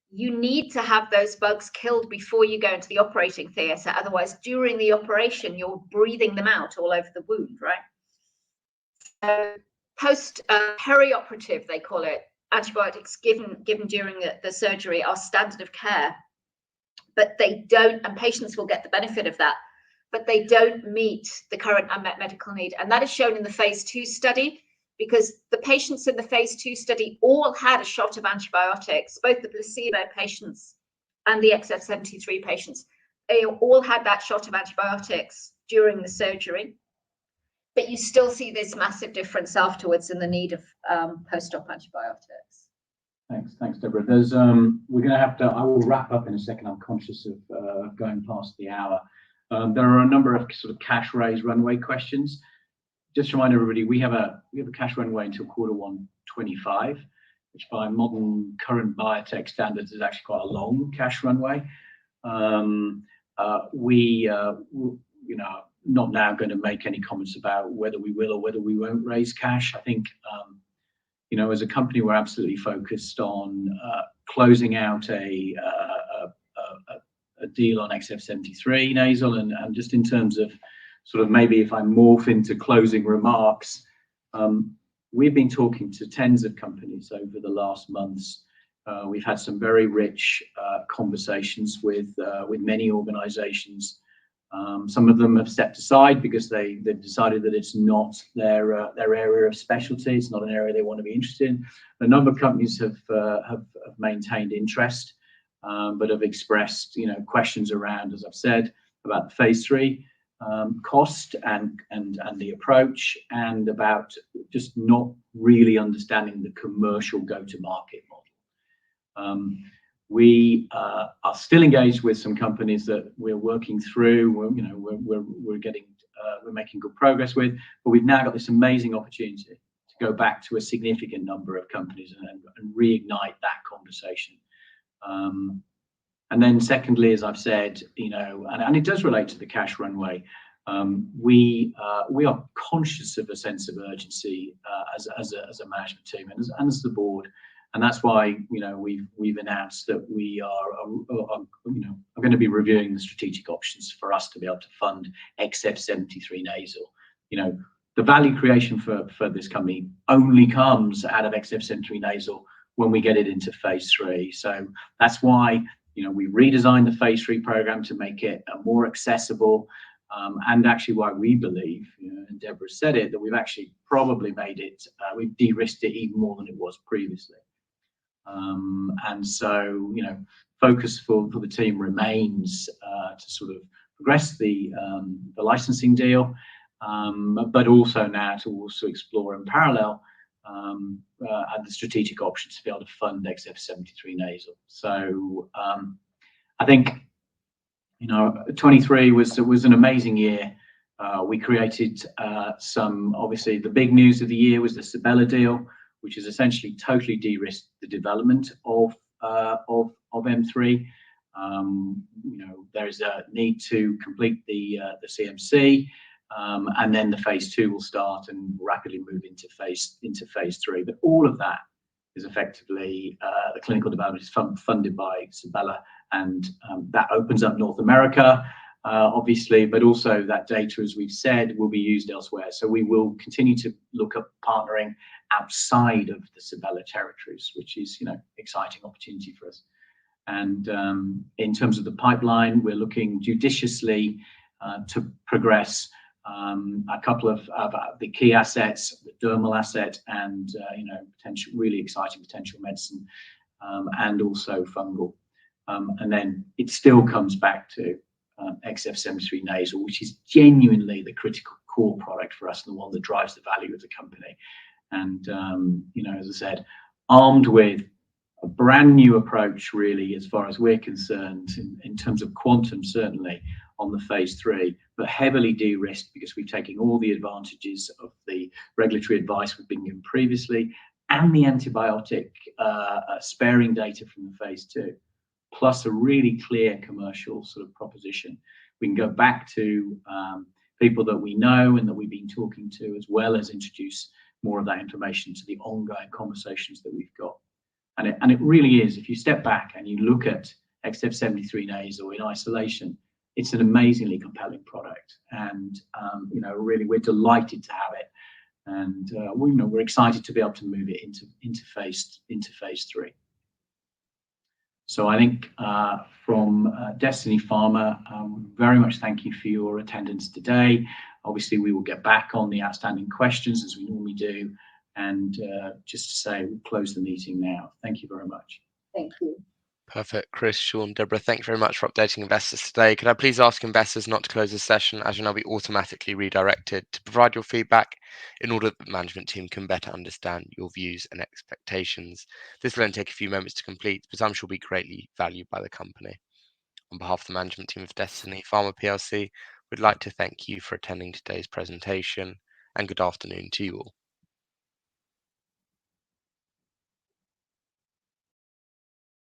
You need to have those bugs killed before you go into the operating theatre. Otherwise, during the operation, you're breathing them out all over the wound, right? Post perioperative, they call it, antibiotics given during the surgery are standard of care, but they don't, and patients will get the benefit of that, but they don't meet the current unmet medical need. And that is shown in the phase 2 study, because the patients in the phase 2 study all had a shot of antibiotics, both the placebo patients and the XF73 patients. They all had that shot of antibiotics during the surgery, but you still see this massive difference afterwards in the need of post-op antibiotics. Thanks, Deborah. There's we're going to have to. I will wrap up in a second. I'm conscious of going past the hour. There are a number of sort of cash raise runway questions. Just to remind everybody, we have a cash runway until Q1 25, which by modern current biotech standards is actually quite a long cash runway. you know, not now going to make any comments about whether we will or whether we won't raise cash. I think, you know, as a company, we're absolutely focused on closing out a deal on XF73 nasal, and just in terms of sort of maybe if I morph into closing remarks, we've been talking to tens of companies over the last months. We've had some very rich conversations with many organizations. Some of them have stepped aside because they've decided that it's not their area of specialty. It's not an area they want to be interested in. A number of companies have maintained interest, but have expressed, you know, questions around, as I've said, about the phase 3 cost and the approach, and about just not really understanding the commercial go-to-market model. We are still engaged with some companies that we're working through. We're making good progress with, but we've now got this amazing opportunity to go back to a significant number of companies and reignite that conversation. And then secondly, as I've said, you know, and it does relate to the cash runway. We are conscious of a sense of urgency as a management team and as the board. And that's why, you know, we've announced that we are going to be reviewing the strategic options for us to be able to fund XF73 nasal. You know, the value creation for this company only comes out of XF73 nasal when we get it into phase 3. So that's why, you know, we redesigned the phase 3 program to make it more accessible, and actually why we believe, you know, and Deborah said it, that we've actually probably made it, we've de-risked it even more than it was previously. And so, you know, focus for the team remains to sort of progress the licensing deal, but also now to also explore in parallel the strategic options to be able to fund XF73 nasal. So I think, you know, 23 was an amazing year. We created obviously the big news of the year was the Sebela deal, which is essentially totally de-risked the development of M3. You know, there's a need to complete the CMC, and then the phase 2 will start and rapidly move into phase 3. But all of that is effectively the clinical development is funded by Sebela, and that opens up North America, obviously, but also that data, as we've said, will be used elsewhere. So we will continue to look at partnering outside of the Sebela territories, which is, you know, exciting opportunity for us. And in terms of the pipeline, we're looking judiciously to progress a couple of the key assets, the dermal asset, and you know, really exciting potential medicine, and also fungal. And then it still comes back to XF73 nasal, which is genuinely the critical core product for us and the one that drives the value of the company. And you know, as I said, armed with a brand new approach, really, as far as we're concerned, in terms of quantum, certainly on the phase 3, but heavily de-risked because we've taken all the advantages of the regulatory advice we've been given previously and the antibiotic sparing data from the phase 2, plus a really clear commercial sort of proposition. We can go back to people that we know and that we've been talking to, as well as introduce more of that information to the ongoing conversations that we've got. And it really is, if you step back and you look at XF73 nasal in isolation, it's an amazingly compelling product. And you know, really, we're delighted to have it, and we're excited to be able to move it into phase 3. So I think from Destiny Pharma, very much thank you for your attendance today. Obviously, we will get back on the outstanding questions as we normally do. And just to say, we'll close the meeting now. Thank you very much. Thank you. Perfect. Chris, Sean, Deborah, thank you very much for updating investors today. Could I please ask investors not to close the session, as you'll now be automatically redirected to provide your feedback in order that the management team can better understand your views and expectations. This will only take a few moments to complete, but I'm sure will be greatly valued by the company. On behalf of the management team of Destiny Pharma PLC, we'd like to thank you for attending today's presentation, and good afternoon to you all.